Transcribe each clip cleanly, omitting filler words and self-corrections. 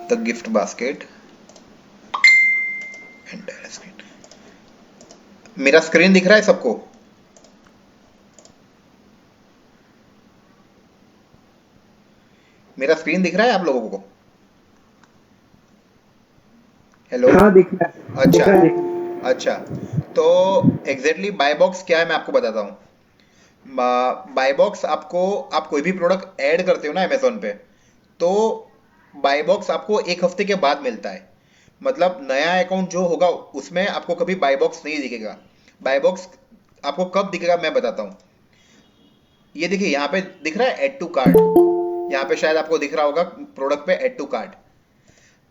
The gift basket entire screen. मेरा screen दिख रहा है सबको? मेरा स्क्रीन दिख रहा है आप लोगों को? हेलो। हाँ अच्छा। दिख रहा है दिख रहा है। अच्छा। तो एग्जैक्टली बाय बॉक्स क्या है मैं आपको बताता हूँ। बाय बॉक्स आपको, आप कोई भी प्रोडक्ट ऐड करते हो ना अमेजोन पे, तो बाय बॉक्स आपको एक हफ्ते के बाद मिलता है। मतलब नया अकाउंट जो होगा उसमें आपको कभी बाय बॉक्स नहीं दिखेगा। बाय बॉक्स आपको कब दिखेगा मैं बताता हूँ। ये देखिए यहाँ पे दिख रहा है ऐड टू कार्ट। यहाँ पे शायद आपको दिख रहा होगा प्रोडक्ट पे ऐड टू कार्ट।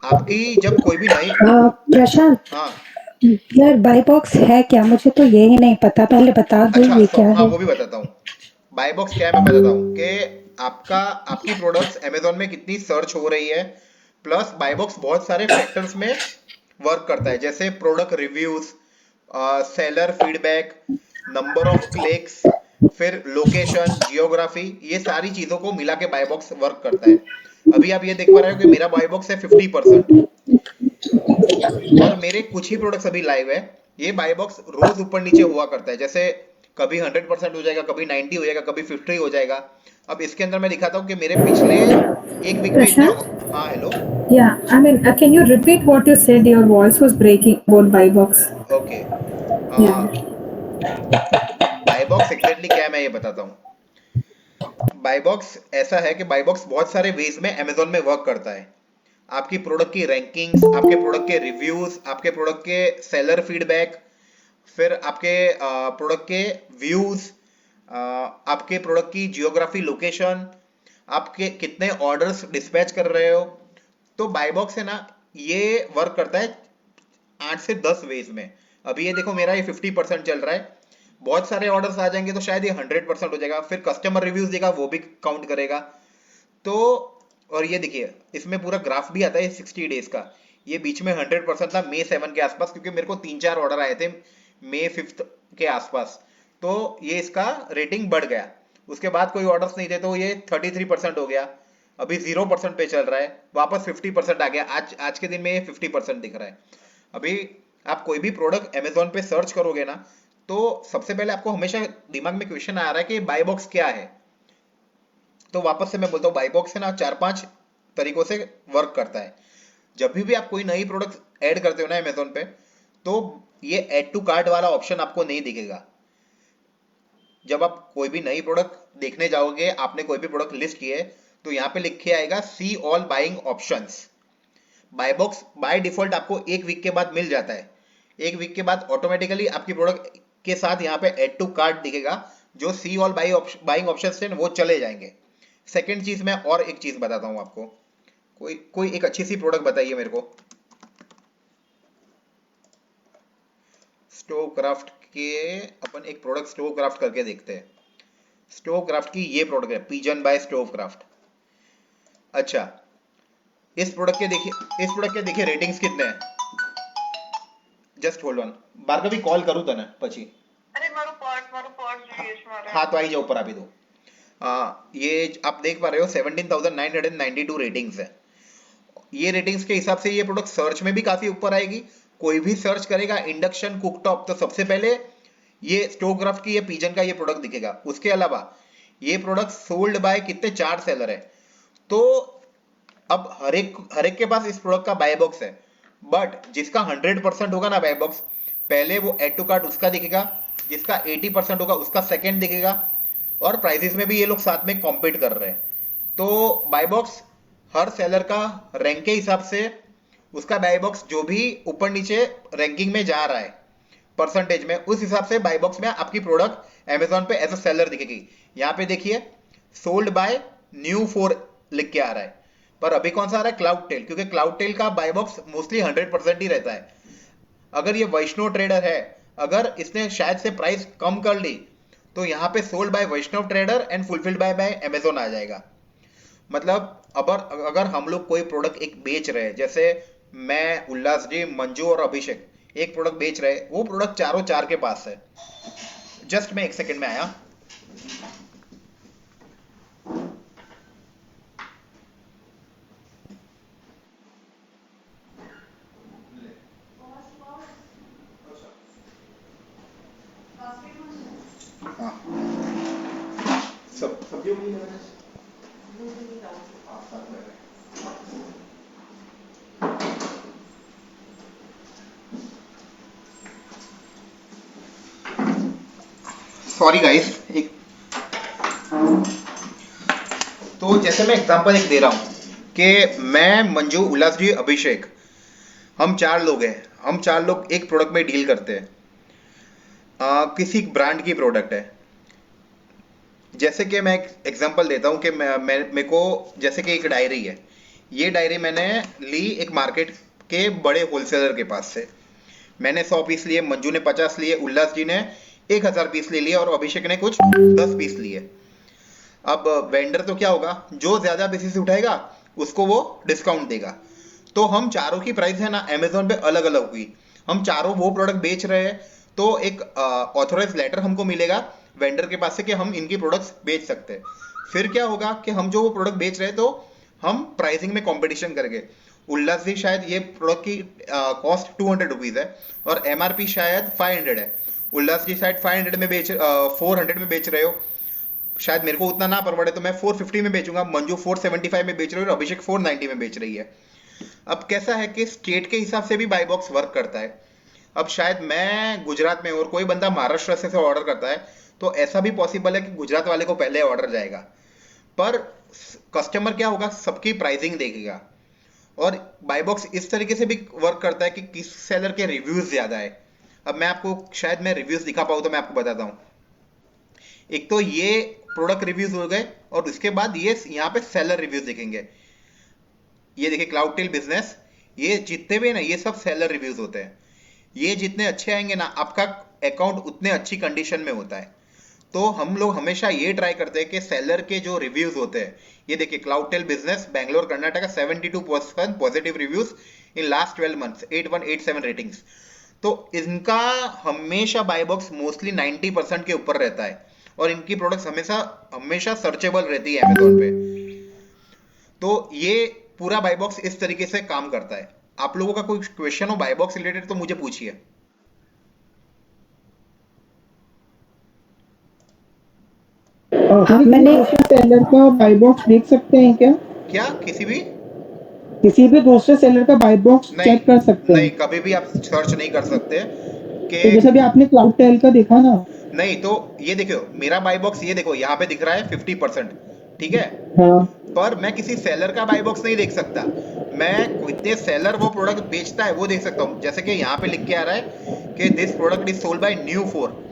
आपकी जब कोई भी नई, प्रशांत, हाँ। यार बाई बॉक्स है क्या? मुझे तो ये ही नहीं पता, पहले बता दो अच्छा, ये क्या हाँ है। वो भी बताता हूँ। बाय बॉक्स क्या है मैं बताता हूँ कि आपका, आपकी प्रोडक्ट्स अमेजोन में कितनी सर्च हो रही है। प्लस बाय बॉक्स बहुत सारे फैक्टर्स में वर्क करता है, जैसे product reviews, seller feedback, number of clicks, फिर लोकेशन, जियोग्राफी, ये सारी चीजों को मिला के बाय बॉक्स वर्क करता है। अभी आप ये देख पा रहे हो कि मेरा बाय बॉक्स है 50%, और मेरे कुछ ही प्रोडक्ट्स अभी लाइव है। ये बाय बॉक्स रोज ऊपर नीचे हुआ करता है, जैसे कभी 100% हो जाएगा, कभी 90 हो जाएगा, कभी 50 हो जाएगा। अब इसके अंदर मैं दिखाता हूँ कि मेरे पिछले एक वीक में इतने। Prashant? हाँ hello. Yeah, I mean, can you repeat what you said? Your voice was breaking about buy box. Okay. Yeah. Buy box exactly क्या है मैं ये बताता हूँ। बाय बॉक्स ऐसा है कि बाय बॉक्स बहुत सारे वेज में अमेजोन में वर्क करता है। आपकी प्रोडक्ट की रैंकिंग्स, आपके प्रोडक्ट के रिव्यूज, आपके प्रोडक्ट के सेलर फीडबैक, फिर आपके प्रोडक्ट के व्यूज, आपके प्रोडक्ट की जियोग्राफी, लोकेशन, आपके कितने ऑर्डर्स डिस्पैच कर रहे हो। तो बाय बॉक्स है ना, ये वर्क करता है 8 से 10 वेज में। अभी ये देखो मेरा ये 50% चल रहा है। बहुत सारे ऑर्डर्स आ जाएंगे तो शायद ये 100% हो जाएगा, फिर कस्टमर रिव्यूज देगा वो भी काउंट करेगा। तो और ये देखिए इसमें पूरा ग्राफ भी आता है 60 डेज का। ये बीच में 100% था May 7 के आसपास, क्योंकि मेरे को 3-4 ऑर्डर आए थे May 5 के आसपास। तो ये इसका रेटिंग बढ़ गया। उसके बाद कोई ऑर्डर्स नहीं थे तो ये 33% हो गया। अभी 0% पे चल रहा है, वापस 50% आ गया। आज आज के दिन में ये 50% दिख रहा है। अभी आप कोई भी प्रोडक्ट अमेजोन पे सर्च करोगे ना, तो सबसे पहले आपको हमेशा दिमाग में क्वेश्चन आ रहा है कि बाय बॉक्स क्या है। तो वापस से मैं बोलता हूँ बाई बॉक्स है ना 4-5 तरीकों से वर्क करता है। जब भी आप कोई नई प्रोडक्ट ऐड करते हो ना अमेजोन पे, तो ये ऐड टू कार्ट वाला ऑप्शन आपको नहीं दिखेगा। जब आप कोई भी नई प्रोडक्ट देखने जाओगे, आपने कोई भी प्रोडक्ट लिस्ट की है, तो यहाँ पे लिख के आएगा see all buying options. Buy box by default आपको एक वीक के बाद मिल जाता है। एक वीक के बाद ऑटोमेटिकली आपकी प्रोडक्ट के साथ यहाँ पे ऐड टू कार्ट दिखेगा। जो सी ऑल बाइंग ऑप्शन थे वो चले जाएंगे। सेकंड चीज, मैं और एक चीज बताता हूँ आपको। कोई कोई एक अच्छी सी प्रोडक्ट बताइए मेरे को। स्टोव क्राफ्ट के, अपन एक प्रोडक्ट स्टोव क्राफ्ट करके देखते हैं। स्टोव क्राफ्ट की ये प्रोडक्ट है पिजन बाय स्टोव क्राफ्ट। अच्छा, इस प्रोडक्ट के देखिए रेटिंग्स कितने हैं। Just hold on. Bhargavi call करूँ तने પછી? અરે મારું પર્સ જોઈએ છે મારે. हाँ तो आई जाओ ऊपर अभी दो। ये आप देख पा रहे हो 17,992 रेटिंग्स है। ये रेटिंग्स के हिसाब से ये प्रोडक्ट सर्च में भी काफी ऊपर आएगी। कोई भी सर्च करेगा इंडक्शन कुकटॉप तो सबसे पहले ये स्टोवक्राफ्ट की ये पिजन का ये प्रोडक्ट दिखेगा। उसके अलावा ये प्रोडक्ट सोल्ड बाय कितने 4 सेलर है। तो अब हर एक के पास इस प्रोडक्ट का बाय बॉक्स है। बट जिसका 100% होगा ना बाय बॉक्स, पहले वो एड टू कार्ट उसका दिखेगा। जिसका 80% होगा उसका सेकंड दिखेगा। और प्राइसेस में भी ये लोग साथ में कॉम्पीट कर रहे हैं। तो बाय बॉक्स हर सेलर का रैंक के हिसाब से उसका बाय बॉक्स जो भी ऊपर नीचे रैंकिंग में जा रहा है परसेंटेज में, उस हिसाब से बाय बॉक्स में आपकी प्रोडक्ट अमेजोन पे एज अ सेलर दिखेगी। यहाँ पे देखिए सोल्ड बाय न्यू 4 लिख के आ रहा है। पर अभी कौन सा आ रहा है? क्लाउड टेल, क्योंकि क्लाउड टेल का बाय बॉक्स मोस्टली 100% ही रहता है। अगर ये वैष्णव ट्रेडर है, अगर इसने शायद से प्राइस कम कर ली, तो यहाँ पे sold by Vaishnav trader and fulfilled by by Amazon आ जाएगा। मतलब अगर अगर हम लोग कोई प्रोडक्ट एक बेच रहे हैं, जैसे मैं, उल्लास जी, मंजू और अभिषेक एक प्रोडक्ट बेच रहे हैं, वो प्रोडक्ट चारों चार के पास है। जस्ट मैं एक सेकंड में आया। हाँ सब सब्जी होगी ना? हाँ, साथ में रहे। सॉरी गाइस, एक तो जैसे मैं एग्जांपल एक दे रहा हूँ कि मैं, मंजू, उल्लास जी, अभिषेक, हम चार लोग हैं। हम चार लोग एक प्रोडक्ट में डील करते हैं। किसी ब्रांड की प्रोडक्ट है। जैसे कि मैं एक एग्जांपल देता हूँ कि मैं मेरे को, जैसे कि एक डायरी है। ये डायरी मैंने ली एक मार्केट के बड़े होलसेलर के पास से। मैंने 100 पीस लिए, मंजू ने 50 लिए, उल्लास जी ने 1000 पीस ले लिए और अभिषेक ने कुछ 10 पीस लिए। अब वेंडर तो क्या होगा, जो ज्यादा पीसेस उठाएगा उसको वो डिस्काउंट देगा। तो हम चारों की प्राइस है ना अमेजोन पे अलग अलग हुई। हम चारों वो प्रोडक्ट बेच रहे हैं, तो एक ऑथोराइज लेटर हमको मिलेगा वेंडर के पास से कि हम इनकी प्रोडक्ट्स बेच सकते हैं। फिर क्या होगा कि हम जो वो प्रोडक्ट बेच रहे हैं तो हम प्राइसिंग में कंपटीशन करेंगे। उल्लास जी शायद ये प्रोडक्ट की कॉस्ट 200 रुपीज है और एमआरपी शायद 500 है। उल्लास जी शायद 500 में बेच 400 में बेच रहे हो। शायद मेरे को उतना ना परवड़े तो मैं 450 में बेचूंगा, मंजू 475 में बेच रही है और अभिषेक 490 में बेच रही है। अब कैसा है कि स्टेट के हिसाब से भी बाई बॉक्स वर्क करता है। अब शायद मैं गुजरात में और कोई बंदा महाराष्ट्र से ऑर्डर करता है, तो ऐसा भी पॉसिबल है कि गुजरात वाले को पहले ऑर्डर जाएगा। पर कस्टमर क्या होगा, सबकी प्राइसिंग देखेगा। और बाई बॉक्स इस तरीके से भी वर्क करता है कि किस सेलर के रिव्यूज ज्यादा है। अब मैं आपको, शायद मैं रिव्यूज दिखा पाऊँ तो मैं आपको बताता हूँ। एक तो ये प्रोडक्ट रिव्यूज हो गए और उसके बाद ये यहाँ पे सेलर रिव्यूज दिखेंगे। ये देखिए क्लाउड टेल बिजनेस, ये जितने भी है ना ये सब सेलर रिव्यूज होते हैं। ये जितने अच्छे आएंगे ना आपका अकाउंट उतने अच्छी कंडीशन में होता है। तो हम लोग हमेशा ये ट्राई करते हैं कि सेलर के जो रिव्यूज होते हैं, ये देखिए Cloudtail business Bangalore Karnataka 72% positive reviews in last 12 months, 8187 ratings. तो इनका हमेशा बाय बॉक्स मोस्टली 90% के ऊपर रहता है और इनकी प्रोडक्ट्स हमेशा हमेशा सर्चेबल रहती है अमेजोन पे। तो ये पूरा बाय बॉक्स इस तरीके से काम करता है। आप लोगों का कोई क्वेश्चन हो बाय बॉक्स रिलेटेड तो मुझे पूछिए। हम मैंने दूसरे सेलर का बाई बॉक्स देख सकते हैं क्या? क्या किसी भी? किसी भी दूसरे सेलर का बाई बॉक्स नहीं, चेक कर सकते नहीं हैं? कभी भी आप सर्च नहीं कर सकते कि, तो जैसे भी आपने क्लाउड टेल का देखा ना। नहीं तो ये देखो मेरा बाय बॉक्स, ये देखो यहाँ पे दिख रहा है 50%, ठीक है। हाँ। पर मैं किसी सेलर का बाय बॉक्स नहीं देख सकता। मैं कितने सेलर वो प्रोडक्ट बेचता है वो देख सकता हूँ। जैसे कि यहाँ पे लिख के आ रहा है कि this product is sold bye new four.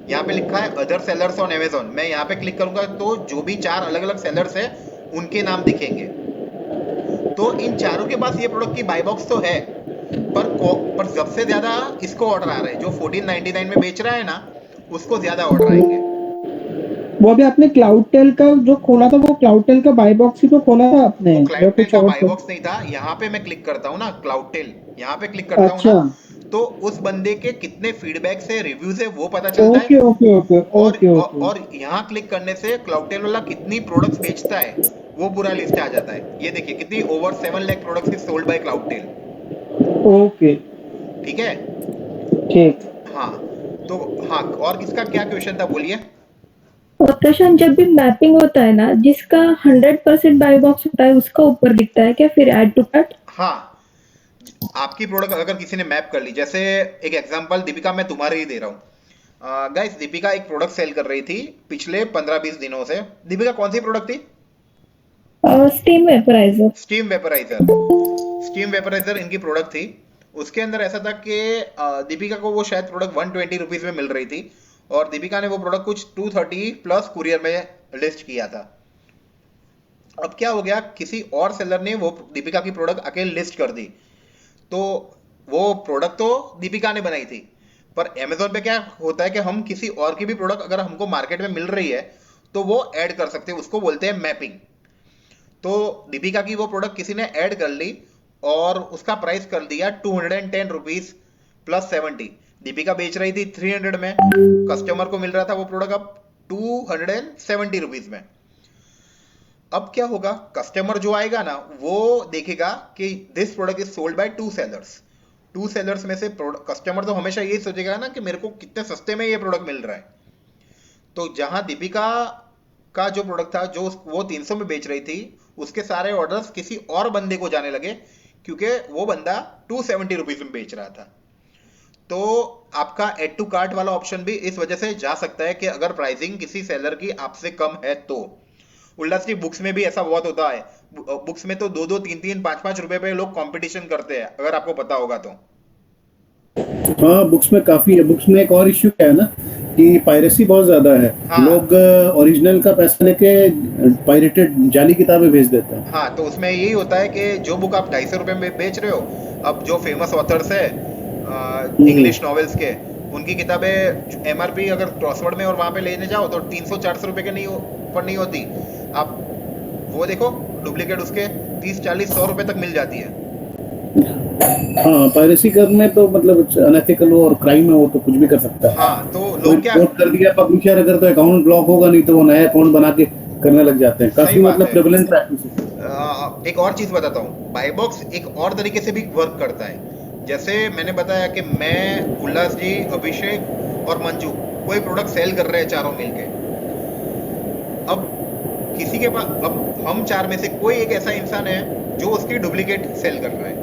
यहाँ पे लिखा है अदर सेलर्स ऑन अमेजोन। मैं यहाँ पे क्लिक करूंगा तो जो भी चार अलग अलग सेलर्स है उनके नाम दिखेंगे। तो इन चारों के पास ये प्रोडक्ट की बाय बॉक्स तो है, पर सबसे ज्यादा इसको ऑर्डर आ रहे हैं। जो 1499 में बेच रहा है ना उसको ज्यादा ऑर्डर आएंगे। वो अभी आपने क्लाउड टेल का जो खोला था, वो क्लाउड टेल का बाई बॉक्स ही तो खोला था आपने, वो या क्लाउड टेल कुछ का और बाय था? बॉक्स नहीं था। यहाँ पे मैं क्लिक करता हूँ ना क्लाउड टेल, यहाँ पे क्लिक करता हूँ ना अच्छा। तो उस बंदे के कितने फीडबैक से रिव्यूज है वो पता चलता है। ओके ओके ओके और ओके और, ओके। और यहाँ क्लिक करने से क्लाउड टेल वाला कितनी प्रोडक्ट्स बेचता है वो पूरा लिस्ट आ जाता है। ये देखिए कितनी over 7 lakh products is sold by Cloudtail. Okay. ठीक है। ठीक। हाँ तो, हाँ और किसका क्या क्वेश्चन था बोलिए। और प्रशांत, जब भी मैपिंग होता है ना, जिसका 100% बाय बॉक्स होता है उसका ऊपर दिखता है क्या फिर ऐड टू कार्ट? हाँ, आपकी प्रोडक्ट अगर किसी ने मैप कर ली, जैसे एक एग्जांपल दीपिका मैं तुम्हारे ही दे रहा हूँ। गाइस दीपिका एक प्रोडक्ट सेल कर रही थी पिछले 15-20 दिनों से। दीपिका कौन सी प्रोडक्ट थी? Steam vaporiser. Steam vaporiser. Steam vaporiser इनकी प्रोडक्ट थी। उसके अंदर ऐसा था कि दीपिका को वो शायद प्रोडक्ट 120 रुपीज में मिल रही थी और दीपिका ने वो प्रोडक्ट कुछ 230 प्लस कुरियर में लिस्ट किया था। अब क्या हो गया, किसी और सेलर ने वो दीपिका की प्रोडक्ट अकेले लिस्ट कर दी। तो वो प्रोडक्ट तो दीपिका ने बनाई थी, पर अमेजोन पे क्या होता है कि हम किसी और की भी प्रोडक्ट अगर हमको मार्केट में मिल रही है तो वो ऐड कर सकते हैं, उसको बोलते हैं मैपिंग। तो दीपिका की वो प्रोडक्ट किसी ने ऐड कर ली और उसका प्राइस कर दिया 210 रुपीज प्लस 70। दीपिका बेच रही थी 300 में, कस्टमर को मिल रहा था वो प्रोडक्ट अब 270 रुपीज में। अब क्या होगा, कस्टमर जो आएगा ना वो देखेगा कि this product is sold by two sellers. Two sellers में से कस्टमर तो हमेशा यही सोचेगा ना कि मेरे को कितने सस्ते में ये प्रोडक्ट मिल रहा है। तो जहां दीपिका का जो प्रोडक्ट था, जो वो 300 में बेच रही थी, उसके सारे ऑर्डर्स किसी और बंदे को जाने लगे, क्योंकि वो बंदा 270 रुपीज में बेच रहा था। तो आपका एड टू कार्ट वाला ऑप्शन भी इस वजह से जा सकता है कि अगर प्राइसिंग किसी सेलर की आपसे कम है तो। उल्लास बुक्स में भी ऐसा बहुत होता है। बुक्स में तो 2-2, 3-3, 5-5 रुपए पे लोग कंपटीशन करते हैं, अगर आपको पता होगा तो। हाँ, बुक्स में काफी है। बुक्स में एक और इश्यू क्या है ना, कि पायरेसी बहुत ज्यादा है। हाँ लोग ओरिजिनल का पैसा लेके पायरेटेड जाली किताबें भेज देते हैं। हाँ, तो उसमें यही होता है कि जो बुक आप 250 रुपये में बेच रहे हो, अब जो फेमस ऑथर्स है हम्म। इंग्लिश नॉवेल्स के, उनकी किताबें एमआरपी अगर क्रॉसवर्ड में और वहां पे लेने जाओ तो 300-400 रुपए के नहीं पर नहीं होती। आप वो देखो, डुप्लीकेट उसके 30-40-100 रुपए तक मिल जाती है। हाँ, पायरेसी करने तो मतलब अनएथिकल हो और क्राइम है, वो तो कुछ भी कर सकता है। हाँ, तो कोई लोग क्या, रिपोर्ट कर दिया पब्लिशर अगर, तो अकाउंट ब्लॉक होगा, नहीं तो वो नया अकाउंट बना के करने लग जाते हैं। सही काफी बात मतलब है। प्रेवलेंट प्रैक्टिस है। एक और चीज बताता हूँ, बायबॉक्स एक और तरीके से भी वर्क करता है। जैसे मैंने बताया कि मैं, उल्लास जी, अभिषेक और मंजू कोई प्रोडक्ट सेल कर रहे हैं चारों मिलके। अब किसी के पास, अब हम चार में से कोई एक ऐसा इंसान है जो उसकी डुप्लीकेट सेल कर रहा है,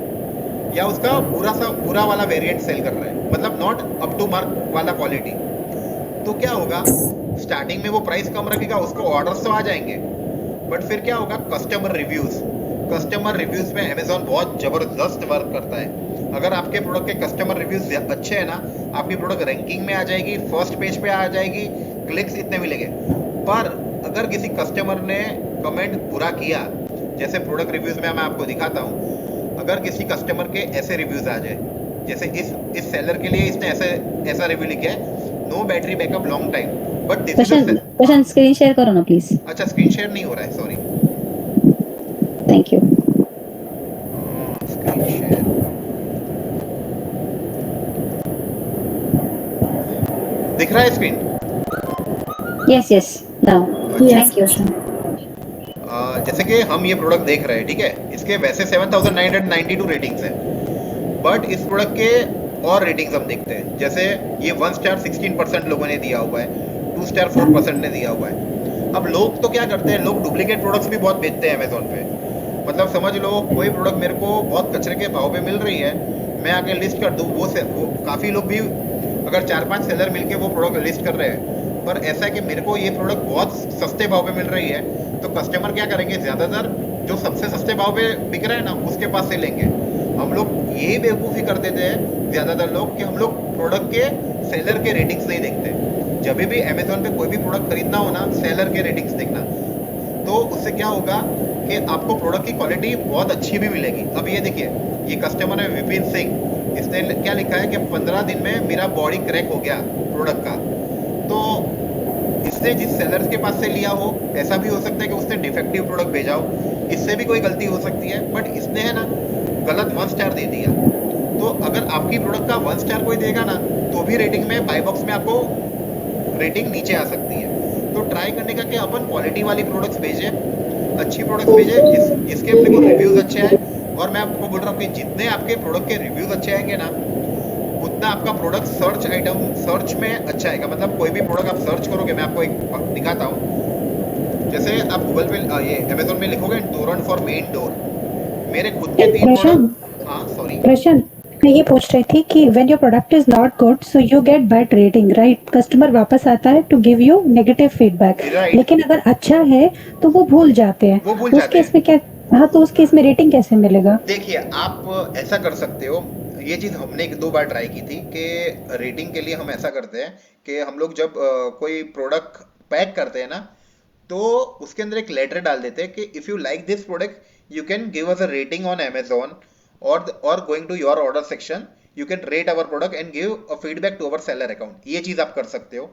या उसका बुरा वाला वेरिएंट सेल कर रहा है, मतलब नॉट अप टू मार्क वाला क्वालिटी। तो क्या होगा, स्टार्टिंग में वो प्राइस कम रखेगा, उसको ऑर्डर्स तो आ जाएंगे, बट फिर क्या होगा, कस्टमर रिव्यूज में अमेजोन बहुत जबरदस्त वर्क करता है। अगर आपके प्रोडक्ट के कस्टमर रिव्यूज अच्छे हैं ना, आपकी प्रोडक्ट रैंकिंग में आ जाएगी, फर्स्ट पेज पे आ जाएगी, क्लिक्स इतने मिलेंगे। पर अगर किसी कस्टमर ने कमेंट बुरा किया, जैसे प्रोडक्ट रिव्यूज में मैं आपको दिखाता हूँ, अगर किसी कस्टमर के ऐसे रिव्यूज आ जाए, जैसे इस सेलर के लिए इसने ऐसा रिव्यू लिखा है, no battery backup long time, but this is Prashant Prashant screen share करो ना प्लीज। अच्छा, स्क्रीन शेयर नहीं हो रहा है, sorry. Thank you. Screen share दिख रहा है screen? Yes yes now yes thank you. जैसे कि हम ये प्रोडक्ट देख रहे हैं, ठीक है, इसके वैसे 7992 रेटिंग्स है, बट इस प्रोडक्ट के और रेटिंग्स हम देखते हैं। जैसे ये 1 स्टार 16% लोगों ने दिया हुआ है, 2 स्टार 4% ने दिया हुआ है। अब लोग तो क्या करते हैं, लोग डुप्लीकेट प्रोडक्ट्स भी बहुत बेचते हैं अमेजोन पे। मतलब समझ लो, कोई प्रोडक्ट मेरे को बहुत कचरे के भाव पे मिल रही है, मैं आके लिस्ट कर दूँ, वो काफ़ी लोग भी, अगर 4-5 सेलर मिलके वो प्रोडक्ट लिस्ट कर रहे हैं, पर ऐसा है कि मेरे को ये प्रोडक्ट बहुत सस्ते भाव पे मिल रही है, तो कस्टमर क्या करेंगे, ज़्यादातर जो सबसे सस्ते भाव पे बिक रहा है ना, उसके पास से लेंगे। हम लोग ये बेवकूफ़ी कर देते हैं ज़्यादातर लोग, कि हम लोग प्रोडक्ट के सेलर के रेटिंग्स नहीं देखते। जब भी अमेजोन पे कोई भी प्रोडक्ट खरीदना हो ना, सेलर के रेटिंग्स देखना, तो उससे क्या होगा कि आपको प्रोडक्ट की क्वालिटी बहुत अच्छी भी मिलेगी। अब ये देखिए, ये कस्टमर है विपिन सिंह, इसने क्या लिखा है कि 15 दिन में मेरा बॉडी क्रैक हो गया प्रोडक्ट का। तो इसने जिस सेलर के पास से लिया हो, ऐसा भी हो सकता है कि उसने डिफेक्टिव प्रोडक्ट भेजा हो, इससे भी कोई गलती हो सकती है, बट इसने है ना गलत 1 स्टार दे दिया। तो अगर आपकी प्रोडक्ट का 1 स्टार कोई देगा ना, तो भी रेटिंग में, बाय बॉक्स में आपको रेटिंग नीचे आ सकती है। तो ट्राई करने का कि अपन क्वालिटी वाली प्रोडक्ट्स भेजें, अच्छी प्रोडक्ट्स भेजें, जिसके अपने को रिव्यूज अच्छे आए। और मैं आपको बोल रहा हूँ कि जितने आपके प्रोडक्ट के रिव्यूज अच्छे आएंगे ना, उतना आपका प्रोडक्ट सर्च में अच्छा आएगा। मतलब कोई भी प्रोडक्ट आप सर्च करोगे, मैं आपको एक दिखाता हूँ। जैसे आप गूगल पे, ये अमेजोन में लिखोगे टोरेंट फॉर मेन डोर, मेरे खुद के 3 प्रशांत प्रोडक्ट। हाँ सॉरी। प्रशांत मैं ये पूछ रही थी कि when your product is not good so you get bad rating right, customer वापस आता है to give you negative feedback, right, लेकिन अगर अच्छा है तो वो भूल जाते हैं। वो भूल उस जाते केस हैं। में क्या, हाँ तो उस केस में रेटिंग कैसे मिलेगा? देखिए, आप ऐसा कर सकते हो, ये चीज़ हमने 1-2 बार ट्राई की थी कि रेटिंग के लिए हम ऐसा करते हैं कि हम लोग जब कोई प्रोडक्ट पैक करते हैं ना, तो उसके अंदर एक लेटर डाल देते हैं कि if you like this product you can give us a rating on Amazon, और going to your order section you can rate our product and give a feedback to our seller account. ये चीज़ आप कर सकते हो।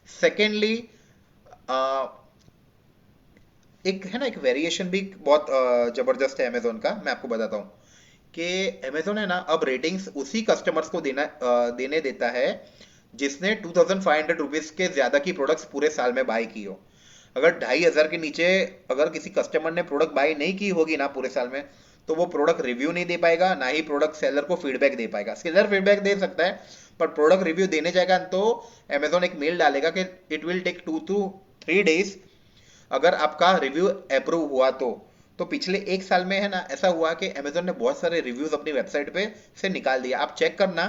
Secondly, एक है ना, एक वेरिएशन भी बहुत जबरदस्त है अमेजोन का, मैं आपको बताता हूँ कि अमेजोन है ना, अब रेटिंग्स उसी कस्टमर्स को देने देता है जिसने 2500 रुपीज के ज्यादा की प्रोडक्ट्स पूरे साल में बाय की हो। अगर 2500 के नीचे अगर किसी कस्टमर ने प्रोडक्ट बाय नहीं की होगी ना पूरे साल में, तो वो प्रोडक्ट रिव्यू नहीं दे पाएगा, ना ही प्रोडक्ट सेलर को फीडबैक दे पाएगा। सेलर फीडबैक दे सकता है, पर प्रोडक्ट रिव्यू देने जाएगा तो अमेजोन एक मेल डालेगा कि it will take 2 to 3 days। अगर आपका रिव्यू अप्रूव हुआ तो पिछले एक साल में है ना ऐसा हुआ कि अमेजोन ने बहुत सारे रिव्यूज अपनी वेबसाइट पे से निकाल दिया। आप चेक करना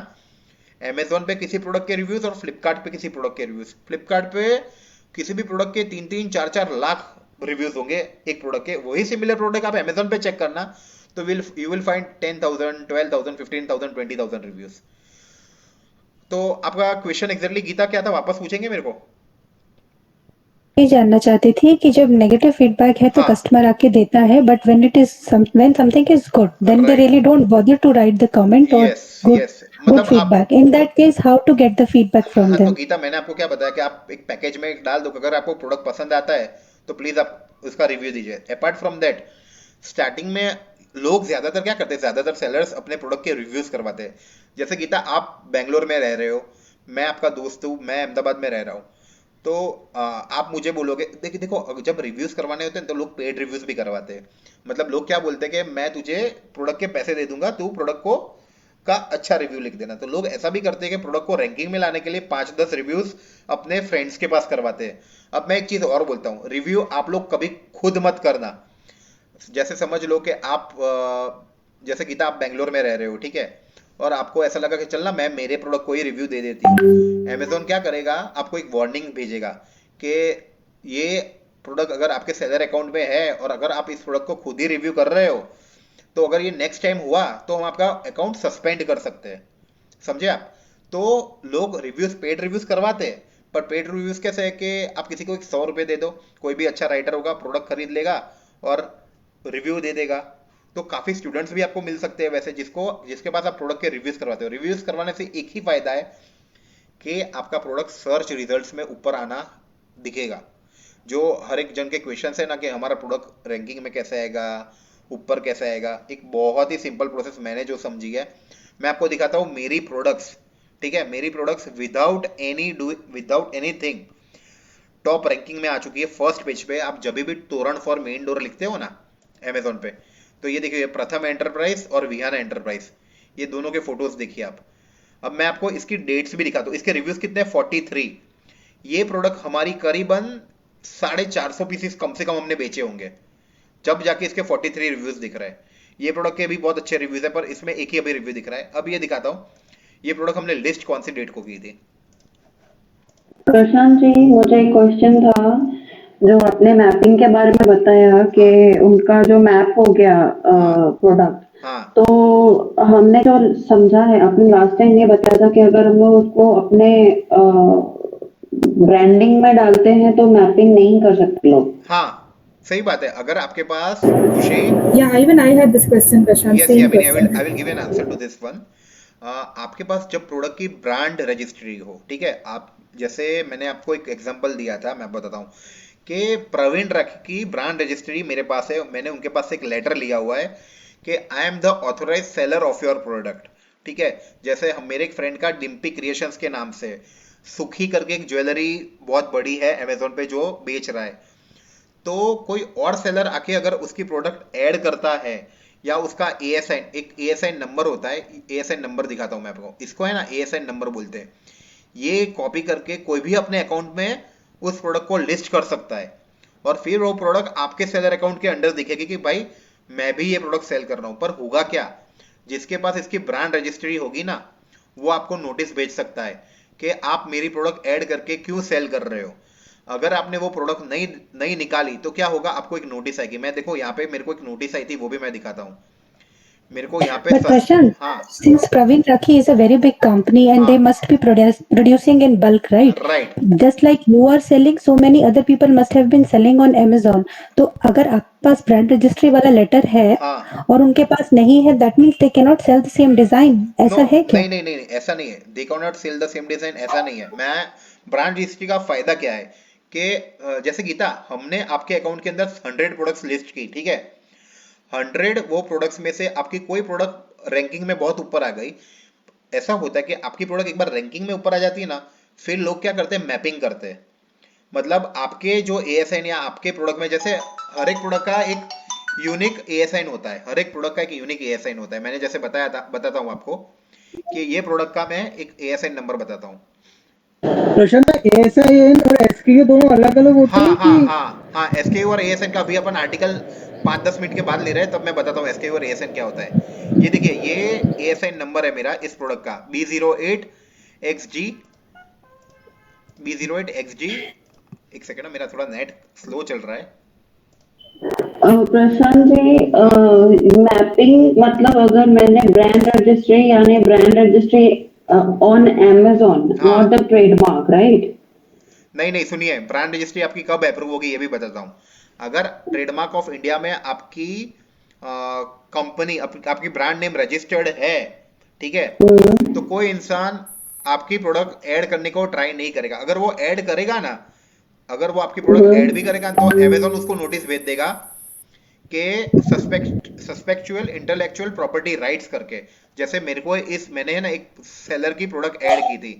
अमेजोन पे किसी प्रोडक्ट के रिव्यूज और फ्लिपकार्ट पे किसी प्रोडक्ट के रिव्यूज। फ्लिपकार्ट पे किसी भी प्रोडक्ट के 3-4 लाख रिव्यूज होंगे एक प्रोडक्ट के। वही सिमिलर प्रोडक्ट आप अमेजोन पे चेक करना तो यू विल फाइंड 10,000 12,000 15,000 20,000 रिव्यूज। तो आपका क्वेश्चन एग्जैक्टली गीता क्या था, वापस पूछेंगे मेरे को? ये जानना चाहती थी कि जब नेगेटिव फीडबैक है तो हाँ। कस्टमर आके देता है, but when something is good then they Right. Really don't bother to write the comment और यस गुड यस, गुड मतलब आप feedback. In that case how to get the feedback from हाँ तो देम? गीता मैंने आपको क्या बताया कि आप एक पैकेज में डाल दो, अगर आपको प्रोडक्ट पसंद आता है तो प्लीज आप उसका रिव्यू दीजिए। अपार्ट फ्रॉम दैट स्टार्टिंग में लोग ज्यादातर क्या करते हैं, ज्यादातर सेलर्स अपने प्रोडक्ट के रिव्यूज करवाते हैं। जैसे गीता आप बेंगलोर में रह रहे हो, मैं आपका दोस्त हूँ, मैं अहमदाबाद में रह रहा हूँ, तो आप मुझे बोलोगे देखिए देखो जब रिव्यूज करवाने होते हैं तो लोग पेड रिव्यूज भी करवाते हैं। मतलब लोग क्या बोलते हैं कि मैं तुझे प्रोडक्ट के पैसे दे दूंगा, तू प्रोडक्ट को का अच्छा रिव्यू लिख देना। तो लोग ऐसा भी करते हैं कि प्रोडक्ट को रैंकिंग में लाने के लिए 5-10 रिव्यूज अपने फ्रेंड्स के पास करवाते हैं। अब मैं एक चीज और बोलता हूँ, रिव्यू आप लोग कभी खुद मत करना। जैसे समझ लो कि आप जैसे गीता आप बेंगलोर में रह रहे हो, ठीक है, और आपको ऐसा लगा कि चल ना मैं मेरे प्रोडक्ट को ही रिव्यू दे देती हूँ। अमेजोन क्या करेगा, आपको एक वार्निंग भेजेगा कि ये प्रोडक्ट अगर आपके सेलर अकाउंट में है और अगर आप इस प्रोडक्ट को खुद ही रिव्यू कर रहे हो तो अगर ये नेक्स्ट टाइम हुआ तो हम आपका अकाउंट सस्पेंड कर सकते हैं। समझे आप? तो लोग रिव्यूज पेड रिव्यूज करवाते हैं, पर पेड रिव्यूज कैसे है कि आप किसी को 100 रुपये दे दो, कोई भी अच्छा राइटर होगा प्रोडक्ट खरीद लेगा और रिव्यू दे देगा। तो काफी स्टूडेंट्स भी आपको मिल सकते हैं वैसे जिसके पास आप प्रोडक्ट के रिव्यूज करवाते हो। रिव्यूज करवाने से एक ही फायदा है कि आपका प्रोडक्ट सर्च रिजल्ट्स में ऊपर आना दिखेगा। जो हर एक जन के क्वेश्चन है ना कि हमारा प्रोडक्ट रैंकिंग में कैसे आएगा, ऊपर कैसे आएगा, एक बहुत ही सिंपल प्रोसेस मैंने जो समझी है मैं आपको दिखाता हूँ। मेरी प्रोडक्ट्स, ठीक है, मेरी products without anything top ranking में आ चुकी है। फर्स्ट पेज पे आप जब भी तोरण फॉर मेन डोर लिखते हो ना अमेजोन पे, तो ये देखिए प्रथम एंटरप्राइज और विहाना एंटरप्राइज, ये दोनों के फोटोज देखिए आप। अब मैं आपको इसकी डेट्स भी दिखाता हूँ। इसके रिव्यूज कितने हैं? 43। ये प्रोडक्ट हमारी करीबन 450 पीसेस कम से कम हमने बेचे होंगे, जब जाके इसके 43 रिव्यूज दिख रहे हैं। ये प्रोडक्ट के भी बहुत अच्छे रिव्यूज है, पर इसमें एक ही अभी रिव्यू दिख रहा है। अब ये दिखाता हूँ, ये प्रोडक्ट हमने लिस्ट कौन सी डेट को की थी। प्रशांत जी, मुझे एक क्वेश्चन था। जो आपने मैपिंग के बारे में बताया कि उनका जो मैप हो गया प्रोडक्ट, हाँ तो हमने जो समझा है, आपने लास्ट टाइम ये बताया था कि अगर हम लोग उसको अपने ब्रांडिंग में डालते हैं तो मैपिंग नहीं कर सकते लोग। हाँ, सही बात है। अगर आपके पास खुशी, Yeah, even I had this question, Prashant. Yes Same Yamini, question. I will give an answer to this one. आपके पास जब प्रोडक्ट की ब्रांड रजिस्ट्री हो, ठीक है, आप जैसे मैंने आपको एक एग्जांपल दिया था, मैं बताता हूँ कि प्रवीण रख की ब्रांड रजिस्ट्री मेरे पास है। मैंने उनके पास से एक लेटर लिया हुआ है कि I am the authorise seller of your product, ठीक है। जैसे हम मेरे एक फ्रेंड का डिम्पी क्रिएशंस के नाम से सुखी करके एक ज्वेलरी बहुत बड़ी है अमेजोन पे जो बेच रहा है, तो कोई और सेलर आके अगर उसकी प्रोडक्ट ऐड करता है या उसका एएसआईन, एक एएसआईन नंबर होता है, एएसआईन नंबर दिखाता हूं मैं आपको, इसको है ना एएसआईन नंबर बोलते हैं। ये कॉपी करके कोई भी अपने अकाउंट में उस प्रोडक्ट को लिस्ट कर सकता है और फिर वो प्रोडक्ट आपके सेलर अकाउंट के अंडर दिखेगी कि भाई मैं भी ये प्रोडक्ट सेल कर रहा हूं। पर होगा क्या, जिसके पास इसकी ब्रांड रजिस्ट्री होगी ना, वो आपको नोटिस भेज सकता है कि आप मेरी प्रोडक्ट ऐड करके क्यों सेल कर रहे हो। अगर आपने वो प्रोडक्ट नहीं निकाली तो क्या होगा, आपको एक नोटिस आएगी। मैं देखो यहाँ पे मेरे को एक नोटिस आई थी, वो भी मैं दिखाता हूँ। मेरे को यहाँ पे But Prashant, हाँ since Praveen Rakhi is a very big company and they हाँ must be producing in bulk, right? Right, Just like you are selling, so many other people must have been selling on Amazon. तो अगर आपके पास brand registry वाला letter है हाँ और उनके पास नहीं है, that means they cannot sell the same design. No ऐसा है क्या? नहीं, ऐसा नहीं है। They can not sell the same design, ऐसा नहीं है। मैं ब्रांड रजिस्ट्री का फायदा क्या है कि जैसे गीता हमने आपके अकाउंट के अंदर 100 प्रोडक्ट्स लिस्ट की, ठीक है, 100 वो प्रोडक्ट्स में से आपकी कोई प्रोडक्ट रैंकिंग में बहुत ऊपर आ गई। ऐसा होता है कि आपकी प्रोडक्ट एक बार रैंकिंग में ऊपर आ जाती है ना, फिर लोग क्या करते हैं, मैपिंग करते हैं। मतलब आपके जो एएसआईन या आपके प्रोडक्ट में, जैसे हर एक प्रोडक्ट का एक यूनिक एएसआईन होता है, हर एक प्रोडक्ट का एक यूनिक एएसआईन होता है। मैंने जैसे बताया था, बताता हूँ आपको कि ये प्रोडक्ट का मैं एक ASIN नंबर बताता हूँ। प्रशांत, ASIN और SKU दोनों अलग अलग होते हाँ हैं हाँ कि? हाँ हाँ, SKU और ASIN का अभी अपन आर्टिकल 5-10 मिनट के बाद ले रहे हैं, तब मैं बताता हूँ SKU और ASIN क्या होता है। ये देखिए, ये ASIN नंबर है मेरा इस प्रोडक्ट का, B08XG। B08XG, एक सेकेंड ना, मेरा थोड़ा नेट स्लो चल रहा है। प्रशांत जी, मैपिंग मतलब अगर मैंने ब्रांड रजिस्ट्री यानी ब्रांड रजिस्ट्री ऑन Amazon, हाँ, नॉट द ट्रेडमार्क, राइट? नहीं नहीं, सुनिए, ब्रांड रजिस्ट्री आपकी कब अप्रूव होगी ये भी बताता हूँ। अगर ट्रेडमार्क ऑफ इंडिया में आपकी कंपनी आपकी ब्रांड नेम रजिस्टर्ड है, ठीक है, तो कोई इंसान आपकी प्रोडक्ट ऐड करने को ट्राई नहीं करेगा। अगर वो ऐड करेगा ना, अगर वो आपकी प्रोडक्ट ऐड भी करेगा तो अमेजोन उसको नोटिस भेज देगा कि सस्पेक्चुअल इंटेलेक्चुअल प्रॉपर्टी राइट्स करके। जैसे मेरे को मैंने है ना एक सेलर की प्रोडक्ट ऐड की थी,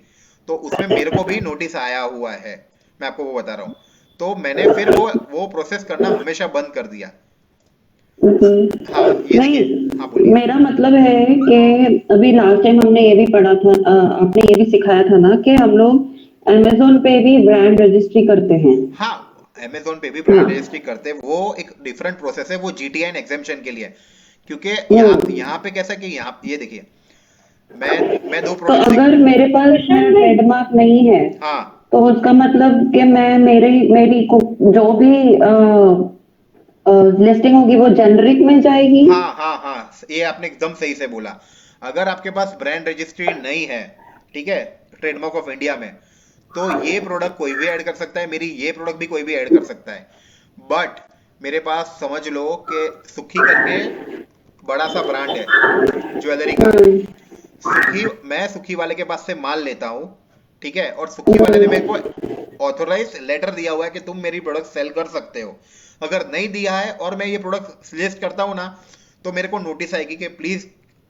तो उसमें मेरे को भी नोटिस आया हुआ है, मैं आपको वो बता रहा हूँ। तो मैंने फिर वो प्रोसेस करना हमेशा बंद कर दिया। हाँ, ये नहीं, देखिए, हाँ बोलिए। मेरा मतलब है कि अभी लास्ट टाइम हमने ये भी पढ़ा था, आपने ये भी सिखाया था ना कि हम लोग Amazon पे भी ब्रांड रजिस्ट्री करते हैं। हाँ, अमेजोन पे भी हाँ। ब्रांड रजिस्ट्री करते हैं, वो एक डिफरेंट प्रोसेस है, वो GTI एंड एग्जेम्पशन के लिए है। क्योंकि यहाँ पे कैसा कि यहाँ ये देखिए, मैं दो तो प्रोडक्ट अगर मेरे पास ट्रेडमार्क नहीं है, हाँ तो उसका मतलब कि मैं मेरी जो भी लिस्टिंग होगी वो जेनरिक में जाएगी। हाँ हाँ हाँ, ये आपने एकदम सही से बोला। अगर आपके पास ब्रांड रजिस्ट्री नहीं है, ठीक है, ट्रेडमार्क ऑफ इंडिया में, तो ये प्रोडक्ट कोई भी ऐड कर सकता है, मेरी ये प्रोडक्ट भी कोई भी ऐड कर सकता है। बट मेरे पास समझ लो कि सुखी करके बड़ा सा ब्रांड है ज्वेलरी का। मैं सुखी वाले के पास से माल लेता हूँ, ठीक है, और सुखी वाले ने मेरे को ऑथोराइज लेटर दिया हुआ है कि तुम मेरी प्रोडक्ट सेल कर सकते हो। अगर नहीं दिया है और मैं ये प्रोडक्ट लिस्ट करता हूँ ना, तो मेरे को नोटिस आएगी कि please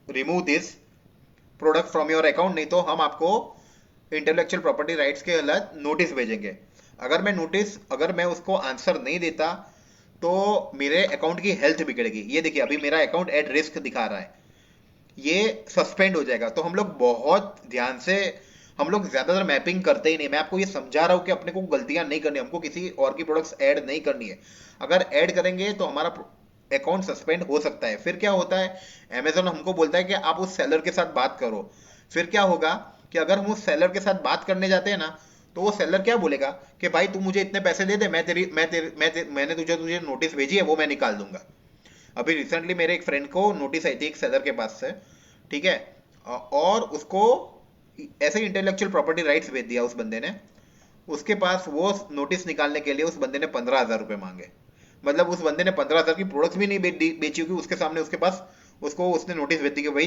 remove this product from your account, नहीं तो हम आपको इंटेलेक्चुअल प्रॉपर्टी राइट्स के तहत नोटिस भेजेंगे। अगर मैं उसको आंसर नहीं देता, तो मेरे अकाउंट की हेल्थ बिगड़ेगी। ये देखिए, अभी मेरा अकाउंट एट रिस्क दिखा रहा है, ये सस्पेंड हो जाएगा। तो हम लोग बहुत ध्यान से, हम लोग ज्यादातर मैपिंग करते ही नहीं। मैं आपको ये समझा रहा हूँ कि अपने को गलतियां नहीं करनी, हमको किसी और की प्रोडक्ट्स ऐड नहीं करनी है। अगर ऐड करेंगे तो हमारा अकाउंट सस्पेंड हो सकता है। फिर क्या होता है, अमेजोन हमको बोलता है कि आप उस सेलर के साथ बात करो। फिर क्या होगा कि अगर हम उस सेलर के साथ बात करने जाते हैं ना, तो वो सेलर क्या बोलेगा कि भाई तू मुझे इतने पैसे दे दे, मैंने तुझे नोटिस भेजी है वो मैं निकाल दूंगा। अभी रिसेंटली मेरे एक फ्रेंड को नोटिस आई थी एक सेलर के पास से, ठीक है, और उसको ऐसे ही इंटेलेक्चुअल प्रॉपर्टी राइट्स भेज दिया उस बंदे ने। उसके पास वो नोटिस निकालने के लिए उस बंदे ने 15,000 रुपए मांगे। मतलब उस बंदे ने 15,000 की प्रोडक्ट्स भी नहीं बेची होगी उसके सामने, उसके पास उसको उसने नोटिस भेज दी कि भाई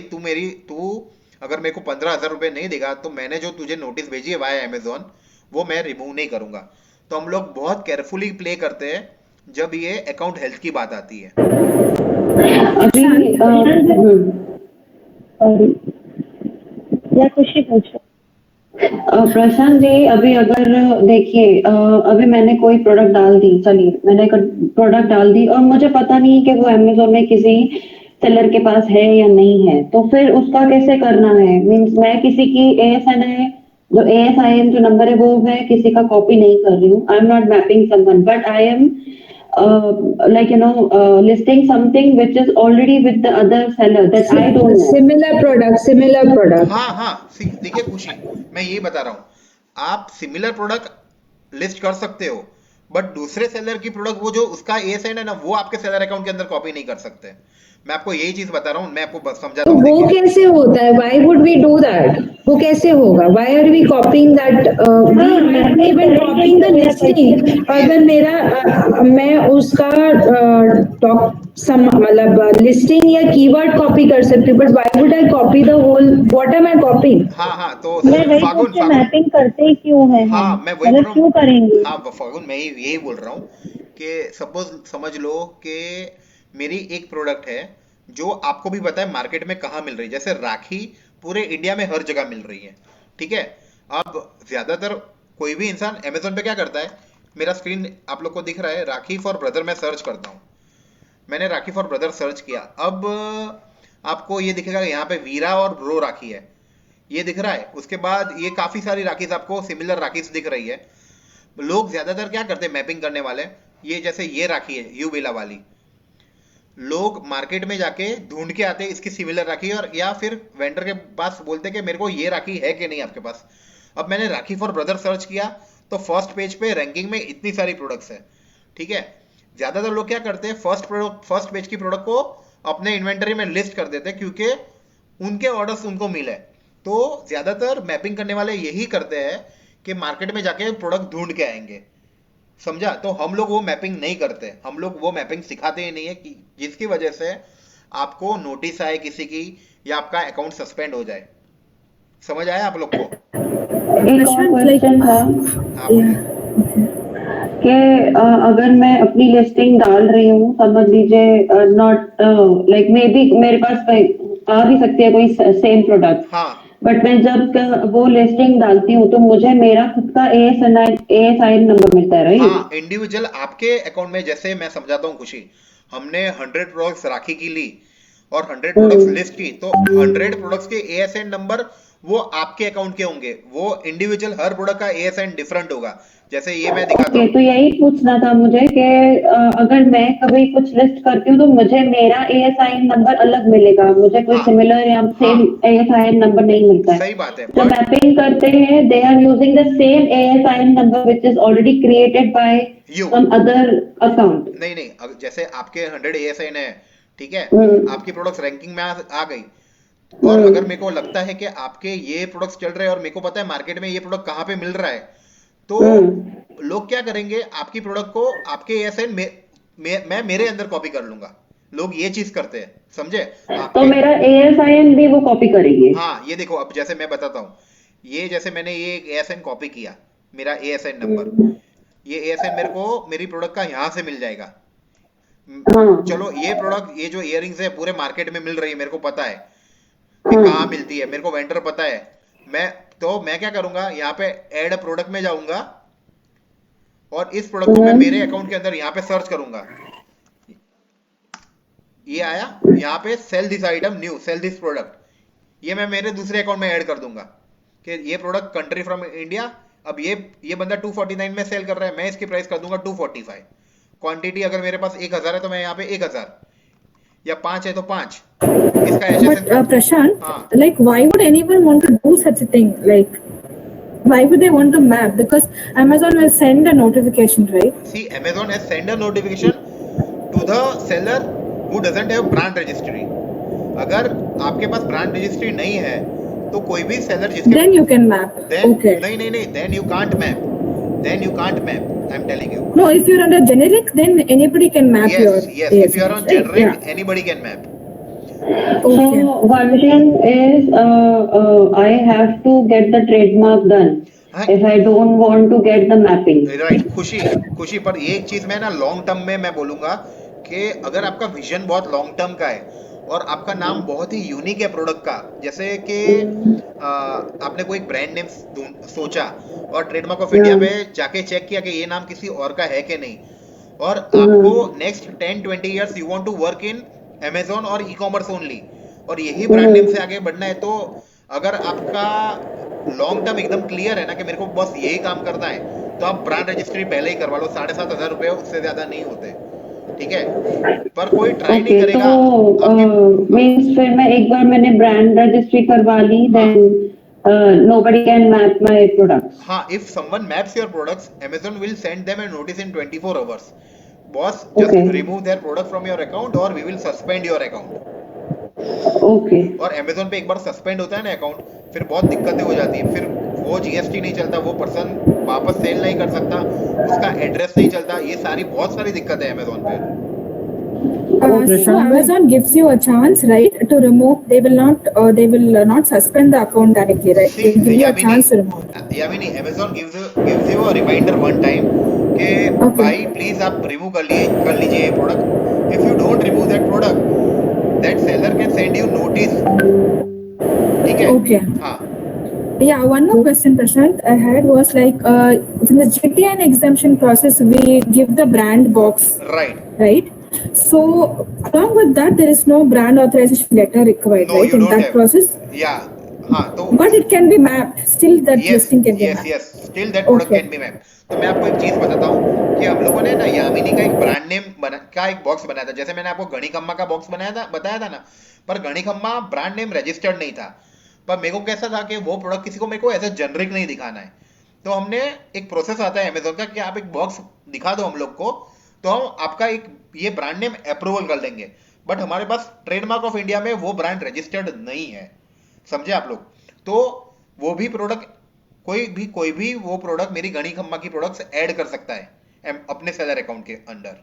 तू अगर मेरे को 15,000 रुपए नहीं देगा, तो मैंने जो तुझे नोटिस भेजी है वाया अमेजोन, वो मैं रिमूव नहीं करूंगा। तो हम लोग बहुत केयरफुली प्ले करते हैं जब ये अकाउंट हेल्थ की बात आती है। अभी या खुशी पूछो। प्रशांत जी, अभी अगर देखिए, अभी मैंने कोई प्रोडक्ट डाल दी, चलिए मैंने एक प्रोडक्ट डाल दी और मुझे पता नहीं कि वो Amazon में किसी सेलर के पास है या नहीं है, तो फिर उसका कैसे करना है? मीन्स मैं किसी की ASIN जो नंबर है वो मैं किसी का कॉपी नहीं कर रही हूँ। I am not mapping someone, but I am listing something which is already with the other seller that I don't know. Similar product. हाँ हाँ, देखिए खुशी, मैं यही बता रहा हूँ, आप सिमिलर प्रोडक्ट लिस्ट कर सकते हो, बट दूसरे सेलर की प्रोडक्ट, वो जो उसका ASIN है ना, वो आपके सेलर अकाउंट के अंदर कॉपी नहीं कर सकते। मैं आपको यही चीज बता रहा हूँ, मैं आपको बस समझाता तो हूँ। वो देखिए, कैसे होता है? Why would we do that? वो कैसे होगा? Why are we copying that? We are even copying the listing. अगर मैं उसका मतलब लिस्टिंग या कीवर्ड कॉपी कर सकती हूँ, but why would I copy the whole? What am I copying? हाँ हाँ, तो मैं वही फागुन पूछती, फागुन मैपिंग करते ही क्यों है हम? हाँ, मैं वही बोल मतलब रहा क्यों हूँ। करेंगे? हाँ फागुन, मैं यही बोल रहा हूँ कि सपोज समझ लो कि मेरी एक प्रोडक्ट है जो आपको भी पता है मार्केट में कहाँ मिल रही है। जैसे राखी पूरे इंडिया में हर जगह मिल रही है, ठीक है। अब ज्यादातर कोई भी इंसान अमेजोन पे क्या करता है, मेरा स्क्रीन आप लोग को दिख रहा है, राखी फॉर ब्रदर मैं सर्च करता हूँ। मैंने राखी फॉर ब्रदर सर्च किया, अब आपको ये दिखेगा यहाँ पे वीरा और ब्रो राखी है। ये दिख रहा है। उसके बाद ये काफी सारी राखीज आपको सिमिलर राखीज दिख रही है। लोग ज्यादातर क्या करते हैं मैपिंग करने वाले, ये जैसे ये राखी है यू बेला वाली, लोग मार्केट में जाके ढूंढ के आते हैं इसकी सिमिलर राखी, और या फिर वेंडर के पास बोलते हैं कि मेरे को ये राखी है कि नहीं आपके पास। अब मैंने राखी फॉर ब्रदर सर्च किया तो फर्स्ट पेज पे रैंकिंग में इतनी सारी प्रोडक्ट्स है, ठीक है। ज्यादातर लोग क्या करते हैं फर्स्ट पेज की प्रोडक्ट को अपने इन्वेंटरी में लिस्ट कर देते हैं क्योंकि उनके ऑर्डर्स उनको मिले। तो ज्यादातर मैपिंग करने वाले यही करते हैं कि मार्केट में जाके प्रोडक्ट ढूंढ के आएंगे, समझा। तो हम लोग वो मैपिंग नहीं करते, हम लोग वो मैपिंग सिखाते ही नहीं है कि जिसकी वजह से आपको नोटिस आए किसी की या आपका अकाउंट सस्पेंड हो जाए। समझ आया आप लोग को? एक और क्वेश्चन था हाँ बोलिए। कि अगर मैं अपनी लिस्टिंग डाल रही हूँ, समझ लीजिए नॉट लाइक मे बी मेरे पास आ भी सकती है कोई सेम प्रोडक्ट, हाँ बट मैं जब वो लिस्टिंग डालती हूँ तो मुझे मेरा खुद का ASIN नंबर मिलता है, राइट? हाँ, इंडिविजुअल आपके अकाउंट में, जैसे मैं समझाता हूँ खुशी, हमने 100 प्रोडक्ट्स राखी की ली और 100 प्रोडक्ट्स लिस्ट की, तो 100 प्रोडक्ट्स के ASIN नंबर वो आपके अकाउंट के होंगे, वो इंडिविजुअल हर प्रोडक्ट का ASIN डिफरेंट होगा। जैसे ये मैं दिखाता ओके, हूँ। तो यही पूछना था मुझे कि अगर मैं कभी कुछ लिस्ट करती हूँ तो मुझे मेरा ASIN नंबर अलग मिलेगा, मुझे कोई हाँ, सिमिलर या सेम ASIN नंबर नहीं मिलता है। सही बात है। जो मैपिंग करते हैं they are using the same ASIN number which is already created by You. Some other account. नहीं, अब जैसे आपके 100 ASIN है, ठीक है, आपकी प्रोडक्ट्स रैंकिंग में आ गई, और अगर मेरे को लगता है कि आपके ये प्रोडक्ट्स चल रहे हैं और मेरे को पता है मार्केट में ये प्रोडक्ट कहाँ पे मिल रहा है, तो लोग क्या करेंगे, आपकी प्रोडक्ट को आपके ASIN मैं मेरे अंदर कॉपी कर लूंगा। लोग ये चीज करते हैं, समझे? तो मेरा ASIN भी वो कॉपी करेंगे? हाँ, ये देखो, अब जैसे मैं बताता हूँ, ये जैसे मैंने ये ASIN कॉपी किया, मेरा ASIN नंबर, ये ASIN मेरे को मेरी प्रोडक्ट का यहाँ से मिल जाएगा। चलो, ये प्रोडक्ट, ये जो इयरिंग्स है पूरे मार्केट में मिल रही है, मेरे को पता है कि कहाँ मिलती है, मेरे को वेंडर पता है। मैं क्या करूंगा, यहाँ पे ऐड प्रोडक्ट में जाऊंगा और इस प्रोडक्ट को मैं मेरे अकाउंट के अंदर यहाँ पे सर्च करूंगा। ये आया, यहाँ पे sell this item new, sell this product, ये मैं मेरे दूसरे अकाउंट में ऐड कर दूंगा कि ये प्रोडक्ट कंट्री फ्रॉम इंडिया। अब ये बंदा 249 में सेल कर रहा है, मैं इसकी प्राइस कर दूंगा 245। क्वांटिटी अगर मेरे पास 1000 है तो मैं यहाँ पे 1000, या 5 है तो 5। इसका But Prashant, हाँ, like, why would anyone want to do such a thing? Like, why would they want to map? Because Amazon will send a notification, right? see, Amazon has sent a notification to the seller who doesn't have brand registry. अगर आपके पास brand registry नहीं है तो कोई भी seller जिसके Then you can map. then Okay. नहीं, then you can't map. Then you can't map. I'm telling you. No, if you're under generic, then anybody can map your. Yes. If you are on ASIN, right? generic, anybody can map. Okay. So one thing is I have to get the trademark done हाँ, if I don't want to get the mapping. Right, खुशी पर एक चीज मैं ना long term में मैं बोलूंगा कि अगर आपका विजन बहुत लॉन्ग टर्म का है और आपका नाम बहुत ही यूनिक है प्रोडक्ट का, जैसे कि आपने कोई ब्रांड नेम सोचा और ट्रेडमार्क ऑफ इंडिया पे जाके चेक किया कि ये नाम किसी और का है कि नहीं, और आपको next 10-20 years you want to work in Amazon और ई-कॉमर्स ओनली, और यही ब्रांड नेम से आगे बढ़ना है, तो अगर आपका लॉन्ग टर्म एकदम क्लियर है ना कि मेरे को बस यही काम करना है, तो आप ब्रांड रजिस्ट्री पहले ही करवा लो। 7,500 रुपए उससे ज्यादा नहीं होते, ठीक है। पर कोई ट्राई नहीं करेगा। तो मींस फिर मैं एक बार मैंने ब्रांड रजिस्ट्री करवा ली, then nobody can map my products. हाँ, if someone maps your products, Amazon will send them a notice in 24 hours. Boss, just remove their product from your account or we will suspend your account. Okay. और Amazon पे एक बार suspend होता है ना account, फिर बहुत दिक्कतें हो जाती है। फिर वो GST नहीं चलता, वो पर्सन वापस सेल नहीं कर सकता, उसका एड्रेस नहीं चलता, ये सारी बहुत सारी दिक्कतें हैं Amazon पे। So Amazon gives you a chance, right, to remove. They will not suspend the account directly, right? They give you a chance to remove. Yamini, Amazon gives you a reminder one time कि भाई please आप remove कर लीजिए ये product. If you don't remove that product, that seller can send you notice, ठीक है? Okay. हाँ, Yeah, one more question, Prashant, I had was like, in the GTN exemption process, we give the brand box, right. right? So along with that, there is no brand authorization letter required, No, right, you in don't that have. process? या हाँ तो But it can be mapped. Still, that yes listing can be yes mapped. Yes still that product Okay. Can be map. तो मैं आपको एक चीज बताता हूँ कि हम लोगों ने ना यामिनी का एक ब्रांड नेम बना का एक बॉक्स बनाया था, जैसे मैंने आपको गणिकम्मा का बॉक्स बताया था ना, पर गणिकम्मा ब्रांड नेम रजिस्टर्ड नहीं था। पर मेरे को कैसा था कि वो प्रोडक्ट किसी को मेरे को ऐसा जनरिक नहीं दिखाना है, तो हमने एक प्रोसेस आता है अमेजोन का कि आप एक बॉक्स दिखा दो हम लोग को, तो हम आपका एक ये ब्रांड नेम अप्रूवल कर लेंगे। बट हमारे पास ट्रेडमार्क ऑफ इंडिया में वो ब्रांड रजिस्टर्ड नहीं है, समझे आप लोग। तो वो भी प्रोडक्ट कोई भी वो प्रोडक्ट मेरी गणी खम्मा की प्रोडक्ट्स ऐड कर सकता है अपने सेलर अकाउंट के अंडर।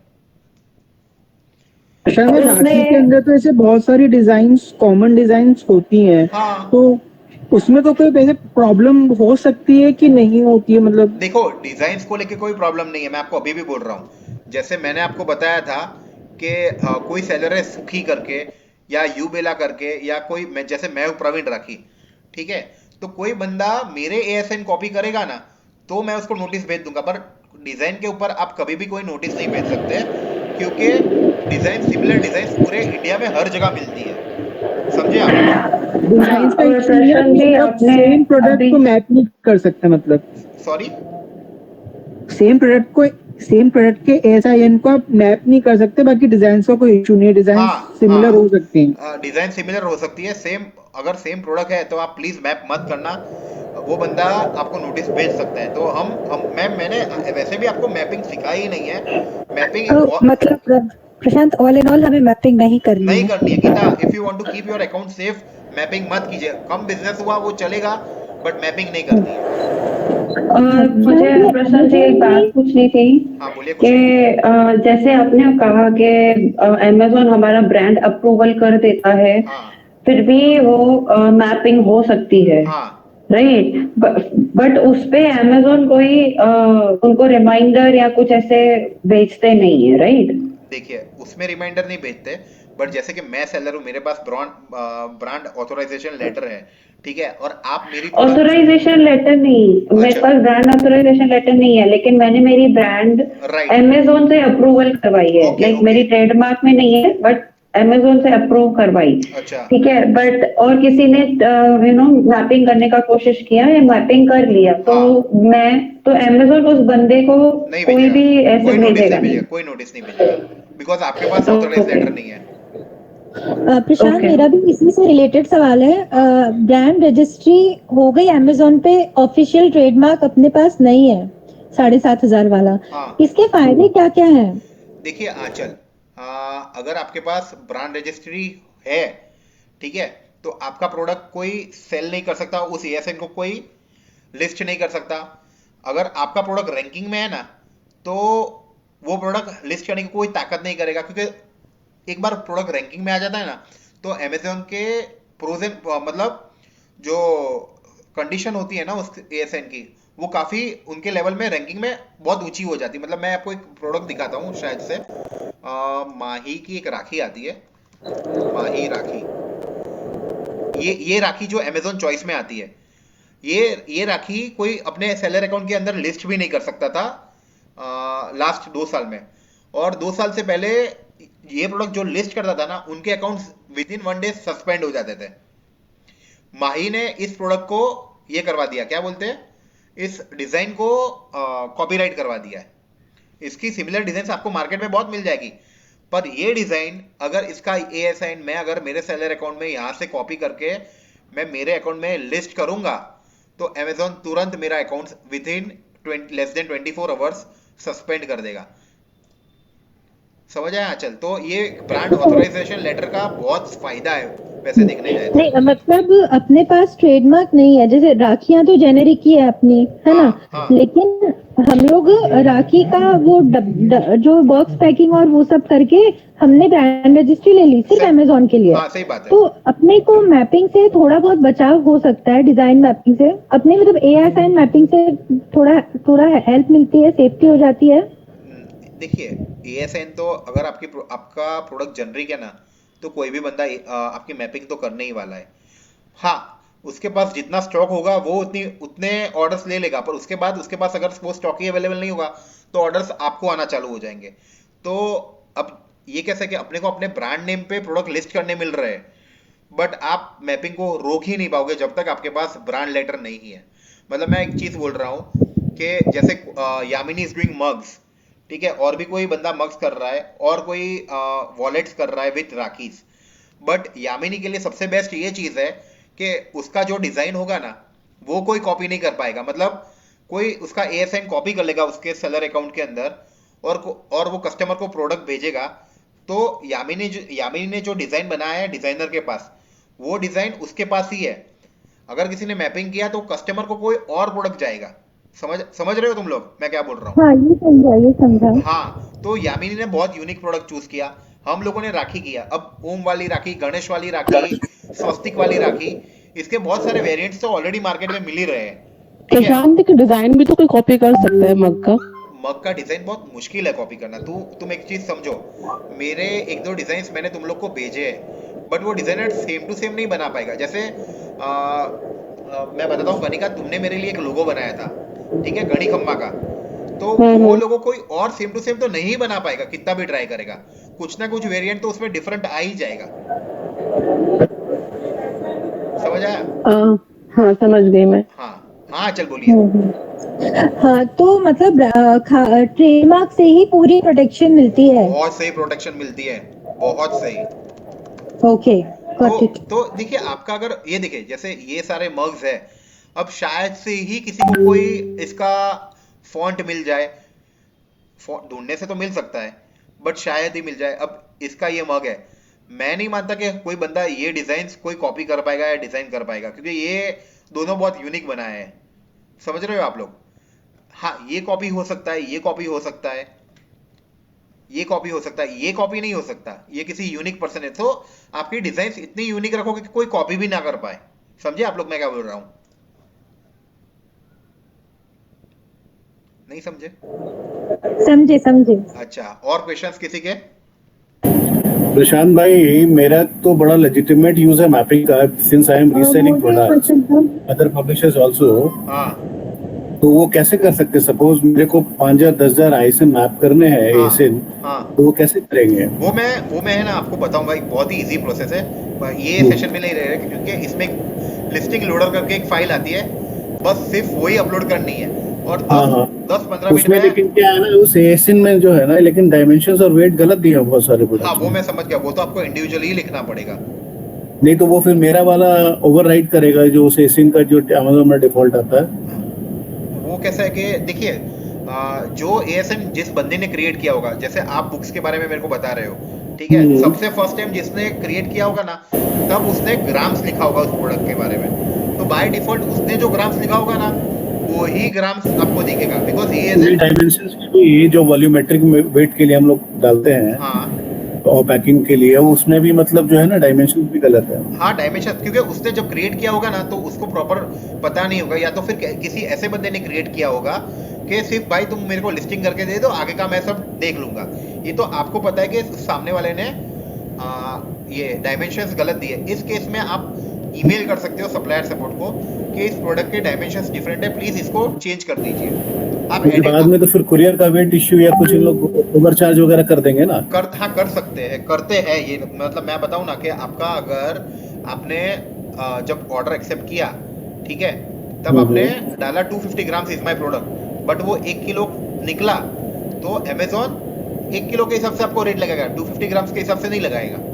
प्रशांत और राखी के उसमें अंदर तो ऐसे बहुत सारी डिजाइन्स, कॉमन डिजाइन्स होती हैं, हाँ तो उसमें तो कोई ऐसे प्रॉब्लम हो सकती है कि नहीं होती है, मतलब? देखो, डिजाइन्स को लेके कोई प्रॉब्लम नहीं है, मैं आपको अभी भी बोल रहा हूँ। जैसे मैंने आपको बताया था कि कोई सेलर है सुखी करके या यूबेला करके, या कोई जैसे मैं हूँ प्रवीण राखी, ठीक है, तो कोई बंदा मेरे एएसएन कॉपी करेगा ना, तो मैं उसको नोटिस भेज दूंगा। पर डिजाइन के ऊपर आप कभी भी कोई नोटिस नहीं भेज सकते, क्योंकि सिमिलर डिजाइन पूरे इंडिया में हर जगह मिलती है, समझे आप। डिजाइन्स का और इशू ये है प्रशांत कि जी आप आपने सेम प्रोडक्ट अभी को मैप नहीं कर सकते, मतलब सॉरी। सेम प्रोडक्ट के एसआईएन को आप मैप नहीं कर सकते, बाकी डिजाइन का कोई इशू नहीं है, डिजाइन हाँ सिमिलर हो हाँ, सकती हैं। डिजाइन सिमिलर हो सकती है, सेम अगर सेम प्रोडक्ट है तो आप प्लीज मैप मत करना, वो बंदा आपको नोटिस भेज सकता है। तो मैंने वैसे भी आपको मैपिंग सिखाई ही नहीं है, मैपिंग तो मतलब प्रशांत, ऑल इन ऑल हमें मैपिंग नहीं करनी नहीं है। करनी है Geeta. If you want to keep your account safe, mapping मत कीजिए। कम बिजनेस हुआ वो चलेगा, बट मैपिंग नहीं करनी है। और मुझे प्रशांत जी एक बात पूछनी थी हाँ बोलिए कि खुशी। जैसे आपने कहा कि अमेजोन हमारा ब्रांड अप्रूवल कर देता है, हाँ फिर भी वो मैपिंग हो सकती है, हाँ राइट? बट उस पे अमेजोन कोई उनको रिमाइंडर या कुछ ऐसे भेजते नहीं है, राइट? देखिए, उसमें रिमाइंडर नहीं भेजते, बट जैसे कि मैं सेलर हूँ, मेरे पास ब्रांड ऑथोराइजेशन लेटर है, ठीक है, और आप मेरी प्रोडक्ट। ऑथोराइजेशन लेटर नहीं, मेरे अच्छा, पास ब्रांड ऑथोराइजेशन लेटर नहीं है, लेकिन मैंने मेरी ब्रांड राइट, अमेजोन से अप्रूवल करवाई है। ओके लाइक ओके, मेरी ट्रेडमार्क में नहीं है, बट अमेजोन से अप्रूव करवाई, अच्छा, ठीक है। बट और किसी ने मैपिंग करने का कोशिश किया या मैपिंग कर लिया, तो हाँ मैं तो अमेजोन उस बंदे को नहीं कोई भेजेगा, भी ऐसे कोई नोटिस भेजेगा नहीं नहीं। भेजेगा, कोई नोटिस नहीं भेजेगा, बिकॉज आपके पास ऑथोराइज ओके लेटर नहीं है। प्रशांत, ओके। मेरा भी इसी से रिलेटेड सवाल है। हाँ ब्रांड रजिस्ट्री हो गई अमेजोन पे, ऑफिशियल ट्रेडमार्क अपने पास नहीं है, 7,500 वाला। हाँ, इसके फायदे क्या क्या हैं? देखिए आंचल, अगर आपके पास ब्रांड रजिस्ट्री है, ठीक है, तो आपका प्रोडक्ट कोई सेल नहीं कर सकता, उस एएसएन को कोई लिस्ट नहीं कर सकता। अगर आपका प्रोडक्ट रैंकिंग में है ना, तो वो प्रोडक्ट लिस्ट करने की कोई ताकत नहीं करेगा, क्योंकि एक बार प्रोडक्ट रैंकिंग में आ जाता है ना, तो अमेजोन के प्रोजेन मतलब जो कंडीशन होती है ना उस एएसएन की, वो काफी उनके लेवल में रैंकिंग में बहुत ऊंची हो जाती है। मतलब मैं आपको एक प्रोडक्ट दिखाता हूँ शायद से, माही की एक राखी आती है, माही राखी, ये राखी जो अमेजोन चॉइस में आती है, ये राखी कोई अपने सेलर अकाउंट के अंदर लिस्ट भी नहीं कर सकता था लास्ट 2 साल में। और 2 साल से पहले ये प्रोडक्ट जो लिस्ट करता था ना, उनके accounts with in 1 day suspend हो जाते थे। माही ने इस प्रोडक्ट को ये करवा दिया, क्या बोलते हैं, इस डिजाइन को कॉपीराइट करवा दिया है। इसकी सिमिलर डिजाइन आपको मार्केट में बहुत मिल जाएगी, पर ये डिजाइन अगर इसका एएसआईएन मैं अगर मेरे सेलर अकाउंट में यहां से कॉपी करके मैं मेरे अकाउंट में लिस्ट करूंगा, तो अमेजोन तुरंत मेरा account with in less than 24 hours suspend कर देगा। समझ आया? चल, तो ये ब्रांड ऑथराइजेशन लेटर का बहुत फायदा है वैसे देखने जाए तो। नहीं, मतलब अपने पास ट्रेडमार्क नहीं है, जैसे राखियां तो जेनेरिक ही है अपनी, है ना? हाँ हाँ लेकिन हम लोग राखी का वो जो बॉक्स पैकिंग और वो सब करके हमने ब्रांड रजिस्ट्री ले ली सिर्फ सही, अमेजोन के लिए। हाँ सही बात है। तो अपने को मैपिंग से थोड़ा बहुत बचाव हो सकता है, डिजाइन मैपिंग से अपने, मतलब एएसआईएन मैपिंग से थोड़ा थोड़ा हेल्प मिलती है, सेफ्टी हो जाती है। देखिए, एएसएन तो अगर आपका प्रोडक्ट जनरिक है ना, तो कोई भी बंदा आपकी मैपिंग तो करने ही वाला है। हाँ, उसके पास जितना स्टॉक होगा वो उतने ऑर्डर्स ले लेगा, पर उसके पास अगर वो स्टॉक ही अवेलेबल नहीं होगा, तो ऑर्डर्स आपको आना चालू हो जाएंगे। तो अब ये कैसे कि अपने को अपने ब्रांड नेम पे प्रोडक्ट लिस्ट करने मिल रहे हैं, बट आप मैपिंग को रोक ही नहीं पाओगे जब तक आपके पास ब्रांड लेटर नहीं है। मतलब मैं एक चीज बोल रहा हूँ कि जैसे यामिनी इज डूइंग मग्स, ठीक है, और भी कोई बंदा मग्स कर रहा है और कोई वॉलेट्स कर रहा है विथ राखीज, बट यामिनी के लिए सबसे बेस्ट ये चीज है कि उसका जो डिजाइन होगा ना वो कोई कॉपी नहीं कर पाएगा। मतलब कोई उसका एएसएन कॉपी कर लेगा उसके सेलर अकाउंट के अंदर और वो कस्टमर को प्रोडक्ट भेजेगा, तो यामिनी ने जो डिजाइन बनाया है डिजाइनर के पास, वो डिजाइन उसके पास ही है। अगर किसी ने मैपिंग किया तो कस्टमर को कोई और प्रोडक्ट जाएगा। समझ रहे हो तुम लोग मैं क्या बोल रहा हूँ? हाँ ये समझा। हाँ, तो यामिनी ने बहुत यूनिक प्रोडक्ट चूज किया, हम लोगों ने राखी किया। अब ओम वाली राखी, गणेश वाली राखी, स्वस्तिक वाली राखी, इसके बहुत सारे वेरिएंट्स तो ऑलरेडी मार्केट में मिल ही रहे हैं, ठीक है। प्रशांत के डिजाइन भी तो कोई कॉपी कर सकता है मग का। मग का डिजाइन बहुत मुश्किल है कॉपी करना। तुम एक चीज समझो, मेरे एक दो डिजाइन मैंने तुम लोग को भेजे हैं, बट वो डिजाइनर सेम टू सेम नहीं बना पाएगा। जैसे मैं बताता हूँ, गणिका तुमने मेरे लिए एक लोगो बनाया था, ठीक है, गणी खम्मा का, तो वो लोगो कोई और सेम टू सेम तो नहीं बना पाएगा कितना भी ट्राई करेगा। कुछ ना कुछ वेरिएंट तो उसमें डिफरेंट आ ही जाएगा। समझ आया? हाँ समझ गई मैं। हाँ चल बोलिए। हाँ तो मतलब ट्रेडमार्क से ही पूरी प्रोटेक्शन मिलती है। बहुत सही प्रोटेक्शन मिलती है, बहुत सही। ओके तो देखिए, आपका अगर ये देखिए जैसे ये सारे मग्स है, अब शायद से ही किसी को कोई इसका फॉन्ट मिल जाए, ढूंढने से तो मिल सकता है बट शायद ही मिल जाए। अब इसका ये मग है, मैं नहीं मानता कि कोई बंदा ये डिजाइन कोई कॉपी कर पाएगा या डिजाइन कर पाएगा, क्योंकि ये दोनों बहुत यूनिक बनाए हैं। समझ रहे हो आप लोग? हाँ, ये कॉपी हो सकता है, ये कॉपी हो सकता है, ये कॉपी हो सकता है, ये कॉपी नहीं हो सकता, ये किसी यूनिक पर्सन है। तो आपकी डिजाइन इतनी यूनिक रखोगे कि कोई कॉपी भी ना कर पाए। समझे आप लोग मैं क्या बोल रहा हूं? नहीं समझे? समझे। अच्छा, और क्वेश्चंस किसी के? प्रशांत भाई, मेरा तो बड़ा लेजिटिमेट यूज है मैपिंग का, since I am reselling products other publishers also. हाँ, तो वो कैसे कर सकते हैं? सपोज मेरे को 5000 10,000 आईएसएन मैप करने हैं एएसएन, तो वो कैसे करेंगे? वो मैं है ना आपको बताऊंगा, एक बहुत ही इजी प्रोसेस है। ये सेशन में नहीं रहेगा क्योंकि इसमें लिस्टिंग लोडर करके एक फाइल आती है, बस सिर्फ वही अपलोड करनी है और 10-15 मिनट उसमें में। लेकिन क्या है ना, उस एएसएन में जो है ना, लेकिन डायमेंशंस और वेट गलत दिया बहुत सारे प्रोडक्ट्स। हाँ, वो मैं समझ गया, वो तो आपको इंडिविजुअली ही लिखना पड़ेगा। नहीं तो वो फिर मेरा वाला ओवरराइड करेगा जो उस एएसएन का जो Amazon में डिफॉल्ट आता है। वो कैसा है कि देखिए, जो एएसएन जिस बंदे ने क्रिएट किया होगा, जैसे आप बुक्स के बारे में मेरे को बता रहे हो, ठीक है, सबसे फर्स्ट टाइम जिसने क्रिएट किया होगा ना, तब उसने ग्राम्स लिखा होगा उस प्रोडक्ट के बारे में, तो बाय डिफॉल्ट उसने जो ग्राम्स लिखा होगा ना, वो ही ग्राम्स आपको दिखेगा, बिकॉज़ एएसएन डायमेंशंस भी जो वॉल्यूमेट्रिक वेट के लिए हम लोग डालते हैं, हाँ, और पैकिंग के लिए, उसमें भी मतलब जो है ना डायमेंशन भी गलत है। हाँ, डायमेंशन, क्योंकि उसने जब क्रिएट किया होगा ना, तो उसको प्रॉपर पता नहीं होगा, या तो फिर किसी ऐसे बंदे ने क्रिएट किया होगा कि सिर्फ भाई तुम मेरे को लिस्टिंग करके दे दो, आगे का मैं सब देख लूंगा। ये तो आपको पता है कि सामने वाले ने ये डायमेंशंस गलत दिए। इस केस में आप ईमेल कर सकते हो सप्लायर सपोर्ट को कि इस प्रोडक्ट के डायमेंशंस डिफरेंट है, प्लीज इसको चेंज कर दीजिए। आप बाद में तो फिर कुरियर का वेट इश्यू या कुछ इन लोग ओवर चार्ज वगैरह कर देंगे ना। कर सकते हैं, करते हैं ये। मतलब मैं बताऊं ना कि आपका अगर आपने जब ऑर्डर एक्सेप्ट किया, ठीक है, तब आपने डाला 250 grams is my product, but वो 1 किलो निकला, तो अमेजोन 1 किलो के हिसाब से आपको रेट लगेगा, 250 ग्राम्स के हिसाब से नहीं लगाएगा।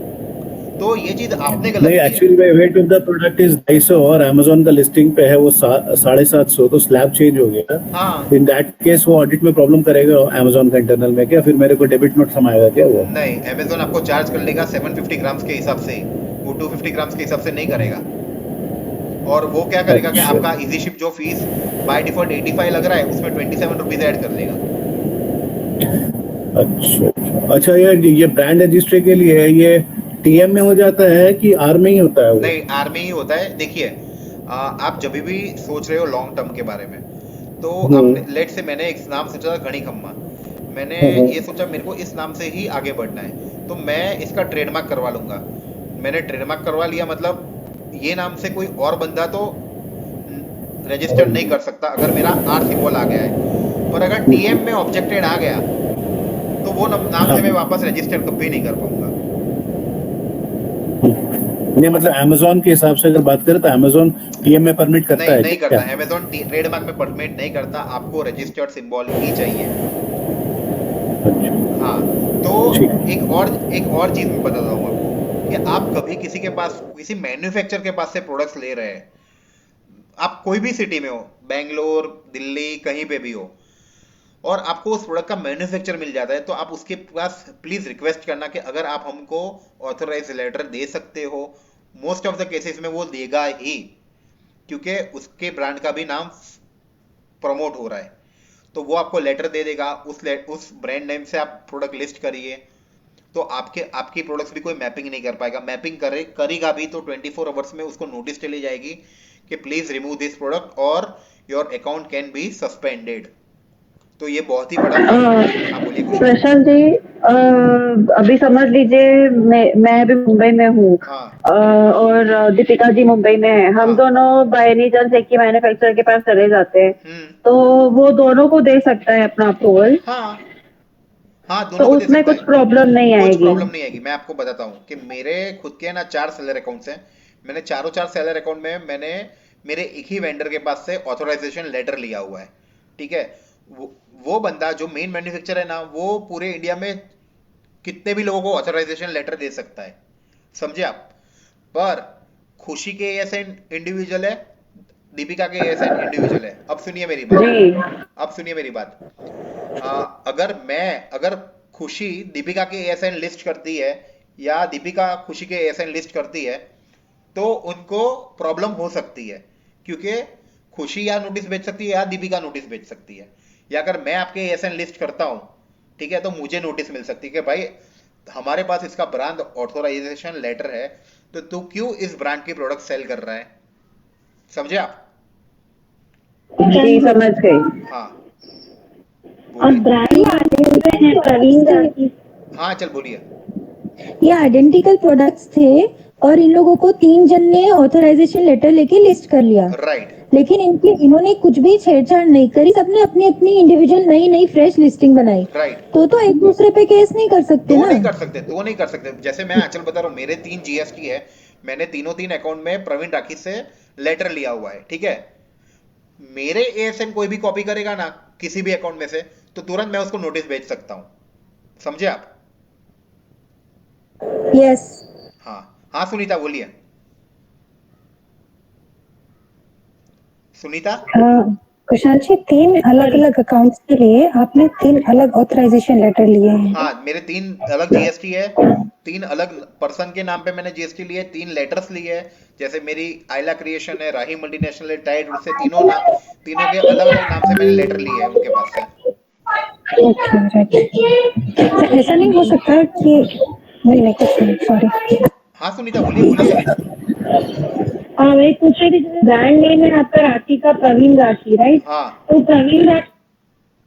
तो ये चीज आपने गलत की है। Actually weight of the product is 250 और अमेजोन का लिस्टिंग पे है वो 750, तो स्लैब चेंज हो गया। हाँ, इन दैट केस वो ऑडिट में प्रॉब्लम करेगा अमेजोन का इंटरनल में क्या? फिर मेरे को डेबिट नोट समाएगा क्या वो? नहीं, अमेजोन आपको चार्ज कर लेगा 750 ग्राम्स के हिसाब से, वो 250 ग्राम्स के हिसाब से नहीं करेगा। और वो क्या करेगा कि आपका इजी शिप जो फीस बाय डिफॉल्ट 85 लग रहा है, उसमें 27 रुपीज ऐड कर लेगा। अच्छा, ये ब्रांड रजिस्ट्री के लिए ये टीएम में हो जाता है कि आर में ही होता है वो? नहीं, आर में ही होता है। देखिए, आप जब भी सोच रहे हो लॉन्ग टर्म के बारे में, तो आपने लेट से मैंने एक नाम सोचा था, गणी खम्मा। मैंने ये सोचा मेरे को इस नाम से ही आगे बढ़ना है, तो मैं इसका ट्रेडमार्क करवा लूंगा। मैंने ट्रेडमार्क करवा लिया, मतलब ये नाम से कोई और बंदा तो रजिस्टर नहीं कर सकता अगर मेरा आर सिंबल आ गया है। पर अगर टीएम में ऑब्जेक्टेड आ गया तो वो नाम से मैं वापस रजिस्टर कभी नहीं कर पाऊंगा। नहीं मतलब अमेजोन के हिसाब से अगर बात करें तो अमेजोन टीएमए परमिट करता नहीं है नहीं क्या? करता, अमेजोन ट्रेडमार्क में परमिट नहीं करता, आपको रजिस्टर्ड सिंबल ही चाहिए। अच्छा, हाँ, तो ठीक है। एक और चीज मैं बताता हूँ आपको कि आप कभी किसी के पास, किसी मैन्युफैक्चर के पास से प्रोडक्ट्स ले रहे हैं, आप कोई भी सिटी में हो, बेंगलोर, दिल्ली, कहीं पे भी हो, और आपको उस प्रोडक्ट का मैन्युफैक्चर मिल जाता है, तो आप उसके पास प्लीज रिक्वेस्ट करना कि अगर आप हमको ऑथराइज लेटर दे सकते हो। मोस्ट ऑफ द केसेस में वो देगा ही, क्योंकि उसके ब्रांड का भी नाम प्रमोट हो रहा है, तो वो आपको लेटर दे देगा। उस ब्रांड नेम से आप प्रोडक्ट लिस्ट करिए, तो आपकी प्रोडक्ट्स भी कोई मैपिंग नहीं कर पाएगा। मैपिंग करेगा भी तो 24 आवर्स में उसको नोटिस चली जाएगी कि प्लीज रिमूव दिस प्रोडक्ट और your account can be suspended. तो ये बहुत ही बड़ा हाँ बोलिए कुछ। प्रशांत जी, अभी समझ लीजिए मैं अभी मुंबई में हूँ, हाँ और दीपिका जी मुंबई में है। हम हाँ दोनों बाय एनी चांस एक ही मैन्युफैक्चरर के पास चले जाते हैं, हम्म तो वो दोनों को दे सकता है अपना अप्रूवल, हाँ हाँ, तो दोनों को दे उसमें सकता कुछ है, प्रॉब्लम नहीं कुछ आएगी। प्रॉब्लम नहीं आएगी। मैं आपको बताता हूँ कि मेरे खुद के ना 4 सेलर अकाउंट्स हैं। मैंने चारों 4 सेलर अकाउंट में मैंने मेरे एक ही वेंडर के पास से ऑथराइजेशन लेटर लिया हुआ है, ठीक है। वो बंदा जो मेन मैन्युफैक्चरर है ना, वो पूरे इंडिया में कितने भी लोगों को ऑथराइजेशन लेटर दे सकता है, समझे आप। पर खुशी के एएसएन इंडिविजुअल है, दीपिका के एएसएन इंडिविजुअल है। अब सुनिए मेरी बात, जी, अब सुनिए मेरी बात। अगर खुशी दीपिका के एएसएन लिस्ट करती है या दीपिका खुशी के एएसएन लिस्ट करती है, तो उनको प्रॉब्लम हो सकती है, क्योंकि खुशी या नोटिस भेज सकती है या दीपिका नोटिस भेज सकती है। या अगर मैं आपके एएसएन लिस्ट करता हूं, ठीक है, तो मुझे नोटिस मिल सकती है कि भाई हमारे पास इसका ब्रांड ऑथराइजेशन लेटर है, तो तू क्यों इस ब्रांड की प्रोडक्ट सेल कर रहा है, समझे आप। जी समझ गई। हाँ और बोलिए। ब्रांड प्रवीण गारकी, हाँ चल बोलिए। ये आइडेंटिकल प्रोडक्ट्स थे और इन लोगों को 3 जन ने ऑथराइजेशन लेटर लेके लिस्ट कर लिया, राइट लेकिन इन्होंने कुछ भी छेड़छाड़ नहीं करी, सबने अपनी अपनी इंडिविजुअल नई फ्रेश लिस्टिंग बनाई, राइट, तो एक दूसरे पे केस नहीं कर सकते तो ना। नहीं कर सकते, तो नहीं कर सकते। जैसे मैं आंचल बता रहा हूँ, मेरे 3 जीएसटी है, मैंने तीन अकाउंट में प्रवीण राखी से लेटर लिया हुआ है, ठीक है। मेरे एएसएन कोई भी कॉपी करेगा ना किसी भी अकाउंट में से, तो तुरंत मैं उसको नोटिस भेज सकता हूं, समझे आप। यस। हाँ हाँ सुनीता बोलिए। सुनीता, प्रशांत जी, 3 अलग अलग अकाउंट्स के लिए आपने 3 अलग ऑथराइजेशन लेटर लिए हैं। हाँ मेरे 3 अलग जीएसटी है, 3 अलग पर्सन के नाम पे मैंने जीएसटी लिए, 3 लेटर्स लिए है। जैसे मेरी आइला क्रिएशन है, राही मल्टीनेशनल है, टाइड से तीनों के अलग अलग नाम से मैंने लेटर लिए है उनके पास से। ऐसा नहीं हो सकता कि नहीं कुछ नहीं, सॉरी। हाँ सुनीता बोलिए बोलिए। मैं पूछ रही थी, जैसे ब्रांड नेम है आपका राखी का, प्रवीण राखी, राइट? हाँ तो प्रवीण राखी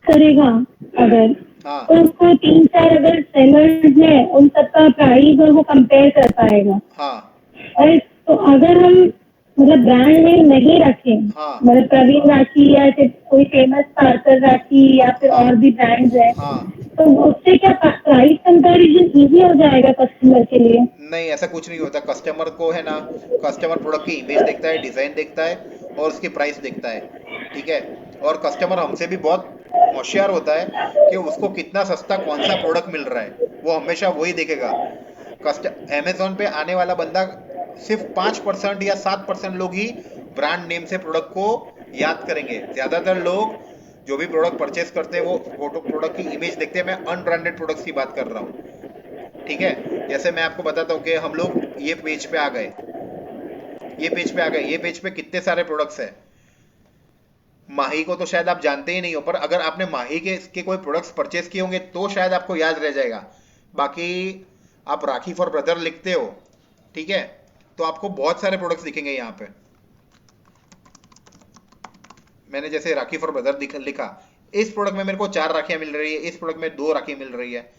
करेगा अगर, हाँ तो उसको 3-4 अगर सेलर्स है, उन सबका प्राइस और वो कंपेयर कर पाएगा। हाँ और तो अगर हम मतलब ब्रांड नेम नहीं रखें, हाँ मतलब प्रवीण राखी या फिर कोई फेमस पार्कर राखी या फिर हाँ और भी ब्रांड्स है, हाँ, तो उससे क्या प्राइस कंपैरिजन इजी हो जाएगा कस्टमर के लिए? नहीं ऐसा कुछ नहीं होता। कस्टमर को है ना, कस्टमर प्रोडक्ट की इमेज देखता है, डिजाइन देखता है और उसकी प्राइस देखता है, ठीक है। और कस्टमर हमसे भी बहुत होशियार होता है कि उसको कितना सस्ता कौन सा प्रोडक्ट मिल रहा है, वो हमेशा वही देखेगा। अमेजोन पे आने वाला बंदा सिर्फ 5% या 7% लोग ही ब्रांड नेम से प्रोडक्ट को याद करेंगे। ज्यादातर लोग जो भी प्रोडक्ट परचेस करते हैं वो प्रोडक्ट की इमेज देखते हैं। मैं अनब्रांडेड प्रोडक्ट्स की बात कर रहा हूँ, ठीक है। जैसे मैं आपको बताता हूँ कि हम लोग ये पेज पे आ गए, ये पेज पे कितने सारे प्रोडक्ट्स हैं। माही को तो शायद आप जानते ही नहीं हो, पर अगर आपने माही के कोई प्रोडक्ट्स परचेस किए होंगे तो शायद आपको याद रह जाएगा। बाकी आप राखी फॉर ब्रदर लिखते हो, ठीक है, तो आपको बहुत सारे प्रोडक्ट्स दिखेंगे यहाँ पे। मैंने जैसे राखी फॉर ब्रदर लिखा, इस प्रोडक्ट में मेरे को 4 राखियां मिल रही है, इस प्रोडक्ट में 2 राखी मिल रही है,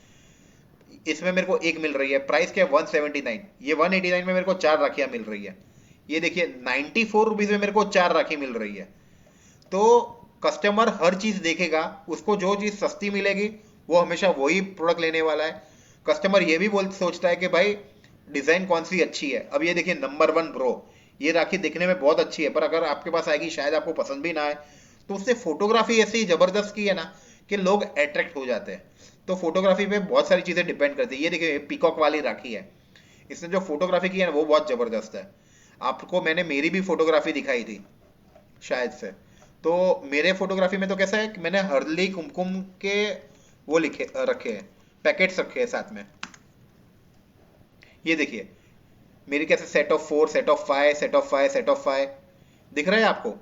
इसमें मेरे को 1 मिल रही है। प्राइस क्या है 179, ये 189 में मेरे को 4 राखियां मिल रही है। ये देखिए 94 रुपीज में मेरे को 4 राखी मिल रही है। तो कस्टमर हर चीज देखेगा, उसको जो चीज सस्ती मिलेगी वो हमेशा वही प्रोडक्ट लेने वाला है। कस्टमर ये भी सोचता है कि भाई डिजाइन कौन सी अच्छी है। अब ये देखिए नंबर 1 ब्रो, ये राखी देखने में बहुत अच्छी है, पर अगर आपके पास आएगी शायद आपको पसंद भी ना आए। तो उससे फोटोग्राफी ऐसी जबरदस्त की है ना कि लोग अट्रैक्ट हो जाते हैं। तो फोटोग्राफी पे बहुत सारी चीजें डिपेंड करती है। ये देखिए पीकॉक वाली राखी है, इसने जो फोटोग्राफी की है ना वो बहुत जबरदस्त है। आपको मैंने मेरी भी फोटोग्राफी दिखाई थी शायद से। तो मेरे फोटोग्राफी में तो कैसा है कि मैंने हरली कुमकुम के वो लिखे रखे हैं, पैकेट्स रखे हैं साथ में। ये देखिए मेरी कैसे set of 4, set of 5, set of 5, set of 5 दिख रहा है आपको?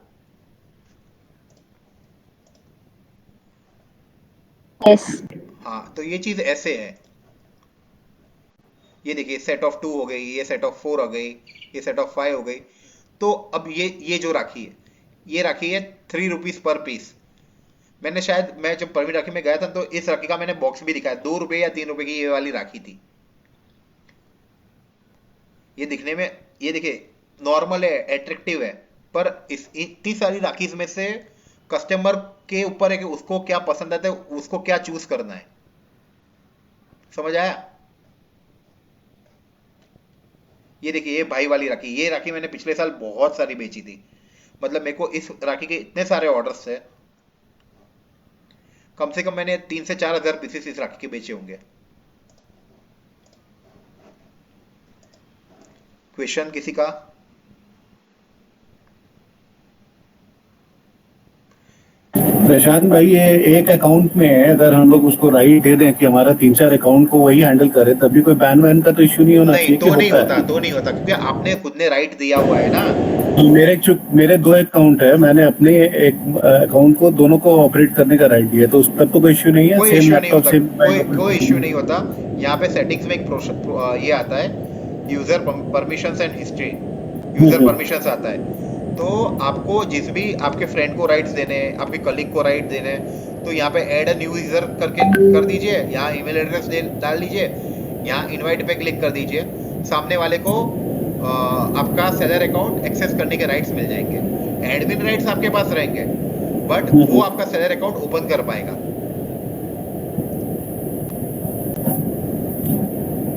यस। हाँ, तो ये चीज ऐसे है। ये देखिए सेट ऑफ 2 हो गई, ये सेट ऑफ 4 हो गई, ये सेट ऑफ 5 हो गई। तो अब ये जो राखी है, ये राखी है 3 रुपीज पर पीस। मैंने शायद, मैं जब परवीन राखी में गया था तो इस राखी का मैंने बॉक्स भी दिखाया, 2 रुपए या 3 रुपए की ये वाली राखी थी। ये दिखने में, ये देखिए नॉर्मल है, अट्रैक्टिव है, पर इस इतनी सारी राखीज में से कस्टमर के ऊपर है कि उसको क्या पसंद आता है, उसको क्या चूज करना है। समझ आया? ये देखिए ये भाई वाली राखी, ये राखी मैंने पिछले साल बहुत सारी बेची थी। मतलब मेरे को इस राखी के इतने सारे ऑर्डर्स थे, कम से कम मैंने 3 से 4 हजार पीसेस इस राखी के बेचे होंगे। क्वेश्चन किसी का? प्रशांत भाई, ये एक अकाउंट में है, अगर हम लोग उसको राइट दे दें कि हमारा 3-4 अकाउंट को वही हैंडल करे, तभी कोई बैन वैन का तो इश्यू नहीं होना नहीं, चाहिए। तो कि नहीं होता होता, तो नहीं होता, क्योंकि आपने खुद ने राइट दिया हुआ है ना। है? मेरे 2 अकाउंट है, मैंने अपने एक अकाउंट को दोनों को ऑपरेट करने का राइट दिया, तो उस तब तो कोई इश्यू नहीं है। कोई सेम इश्यू नहीं लैपटॉप होता, सेम कोई इश्यू नहीं होता। यहाँ पे सेटिंग्स में एक ये आता है, user permissions and history, user permissions आता है। तो आपको जिस भी आपके फ्रेंड को राइट्स देने हैं, आपके कलीग को राइट देने हैं, तो यहाँ पे ऐड अ न्यू यूजर करके कर दीजिए, यहाँ ईमेल एड्रेस डाल दीजिए, यहाँ इनवाइट पे क्लिक कर दीजिए, सामने वाले को आपका सेलर अकाउंट एक्सेस करने के राइट्स मिल जाएंगे। एडमिन राइट्स आपके पास रहेंगे, बट वो आपका सेलर अकाउंट ओपन कर पाएगा।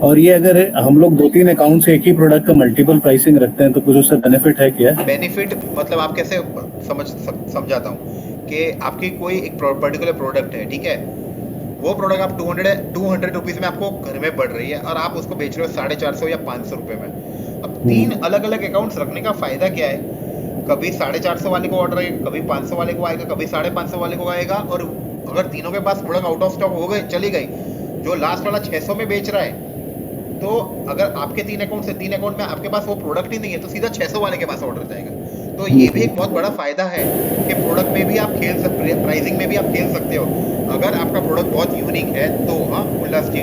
और ये अगर हम लोग 2-3 अकाउंट से एक ही प्रोडक्ट का मल्टीपल प्राइसिंग रखते हैं तो कुछ उससे बेनिफिट है क्या? बेनिफिट मतलब आप कैसे समझाता हूँ कि आपकी कोई एक पर्टिकुलर प्रोडक्ट है, ठीक है, वो प्रोडक्ट आप 200 रुपीज में आपको घर में पड़ रही है और आप उसको बेच रहे हो 450 या 500 रुपए में। अब 3 अलग अलग अकाउंट्स रखने का फायदा क्या है? कभी 450 वाले को ऑर्डर आएगा, कभी 500 वाले को आएगा, कभी 550 वाले को आएगा, और अगर तीनों के पास प्रोडक्ट आउट ऑफ स्टॉक हो गए, चली गई, जो लास्ट वाला 600 में बेच रहा है, तो अगर आपके 3 अकाउंट से 3 अकाउंट में आपके पास वो प्रोडक्ट ही नहीं है, तो सीधा 600 वाले के पास ऑर्डर जाएगा। तो ये भी एक बहुत बड़ा फायदा है कि प्रोडक्ट में भी आप खेल सकते हैं, प्राइसिंग में भी आप खेल सकते हो, अगर आपका प्रोडक्ट बहुत यूनिक है तो। हाँ उल्लास जी।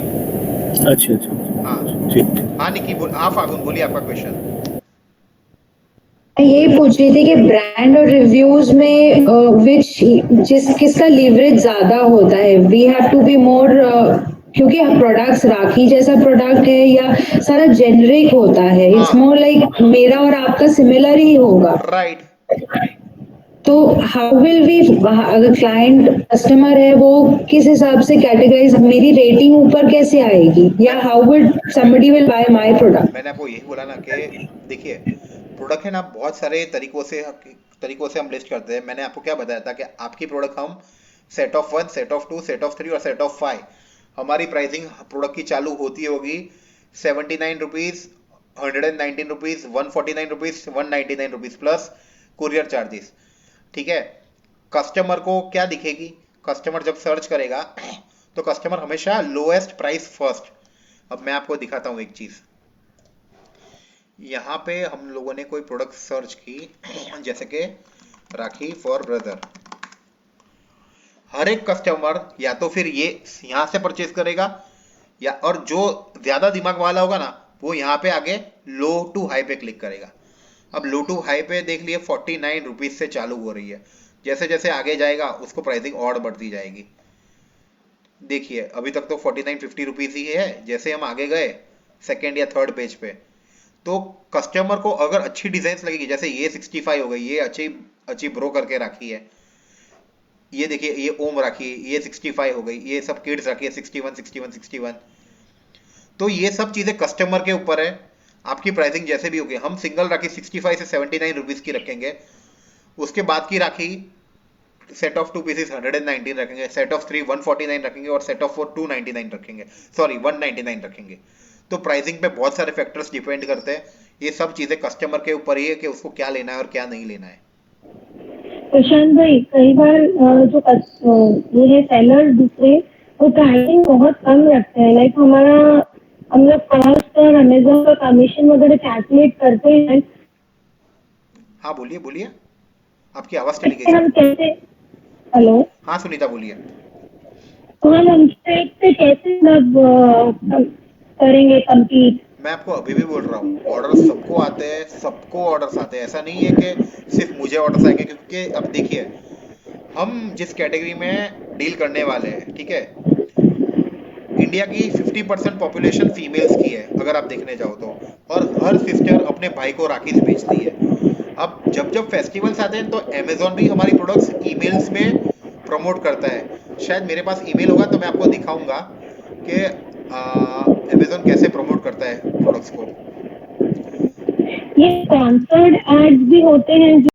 अच्छा, हाँ ठीक। हाँ निकी आप फागुन बोलिए आपका क्वेश्चन। मैं ये पूछ रही थी कि ब्रांड और रिव्यूज में किसका लीवरेज ज्यादा होता है? We have to be more, क्योंकि प्रोडक्ट्स राखी जैसा प्रोडक्ट है या सारा जेनरिक होता है, इट्स मोर लाइक मेरा और आपका सिमिलर ही होगा, राइट। तो हाउ विल वी, अगर क्लाइंट कस्टमर है वो किस हिसाब से कैटेगराइज, मेरी रेटिंग ऊपर कैसे आएगी, या how will somebody will buy my product? मैंने आपको यही बोला ना कि देखिए प्रोडक्ट है ना, बहुत सारे तरीकों से हम लिस्ट करते हैं। मैंने आपको क्या बताया था कि आपकी प्रोडक्ट हम set of 1, set of 2, set of 3 और सेट ऑफ 5, हमारी प्राइसिंग प्रोडक्ट की चालू होती होगी 79 rupees, 119 rupees, 149 rupees, 199 rupees plus courier charges. ठीक है, कस्टमर को क्या दिखेगी? कस्टमर जब सर्च करेगा तो कस्टमर हमेशा लोएस्ट प्राइस फर्स्ट। अब मैं आपको दिखाता हूँ एक चीज। यहाँ पे हम लोगों ने कोई प्रोडक्ट सर्च की, जैसे कि राखी फॉर ब्रदर। हर एक कस्टमर या तो फिर ये यहाँ से परचेज करेगा, या और जो ज्यादा दिमाग वाला होगा ना वो यहाँ पे आगे लो टू हाई पे क्लिक करेगा। अब लो टू हाई पे देख लिए 49 रुपीज से चालू हो रही है, जैसे जैसे आगे जाएगा उसको प्राइसिंग और बढ़ती जाएगी। देखिए अभी तक तो 49-50 रुपीज ही है, जैसे हम आगे गए सेकेंड या थर्ड पेज पे, तो कस्टमर को अगर अच्छी डिजाइन लगेगी, जैसे ये 65 हो गई, ये अच्छी ब्रो करके राखी है, ये देखिए ये ओम राखी, ये 65 हो गई, ये सब किड्स राखी है 61, 61, 61, तो ये सब चीजें कस्टमर के ऊपर है, आपकी प्राइसिंग जैसे भी होगी। हम सिंगल राखी 65 से 79 रुपीज की रखेंगे, उसके बाद की राखी सेट ऑफ 2 पीसेस 119 रखेंगे, सेट ऑफ 3 149 रखेंगे और सेट ऑफ 4 299 रखेंगे, सॉरी 199 रखेंगे। तो प्राइसिंग पे बहुत सारे फैक्टर्स डिपेंड करते हैं, ये सब चीजें कस्टमर के ऊपर ही है कि उसको क्या लेना है और क्या नहीं लेना है। प्रशांत भाई, कई बार ये है सेलर दूसरे, वो प्राइसिंग बहुत कम रखते हैं। लाइक हम लोग कॉस्ट और अमेजोन का कमीशन वगैरह कैलकुलेट करते हैं। हाँ बोलिए बोलिए, आपकी आवाज चली गई हम सर। कैसे, हेलो, हाँ सुनीता बोलिए। तो हम उनसे कैसे करेंगे कम्पीट? मैं आपको अभी भी बोल रहा हूँ, ऑर्डर सबको आते हैं, सबको ऑर्डर्स आते हैं, ऐसा नहीं है कि सिर्फ मुझे ऑर्डर्स आएंगे, क्योंकि अब देखिए हम जिस कैटेगरी में डील करने वाले हैं, ठीक है, इंडिया की 50% पॉपुलेशन फीमेल्स की है अगर आप देखने जाओ तो, और हर सिस्टर अपने भाई को राखी बेचती है। अब जब जब फेस्टिवल्स आते हैं तो अमेजोन भी हमारी प्रोडक्ट्स ईमेल्स में प्रमोट करता है। शायद मेरे पास ईमेल होगा तो मैं आपको दिखाऊंगा कि अमेजोन कैसे प्रमोट करता है प्रोडक्ट्स को। ये स्पॉन्सर्ड एड्स भी होते हैं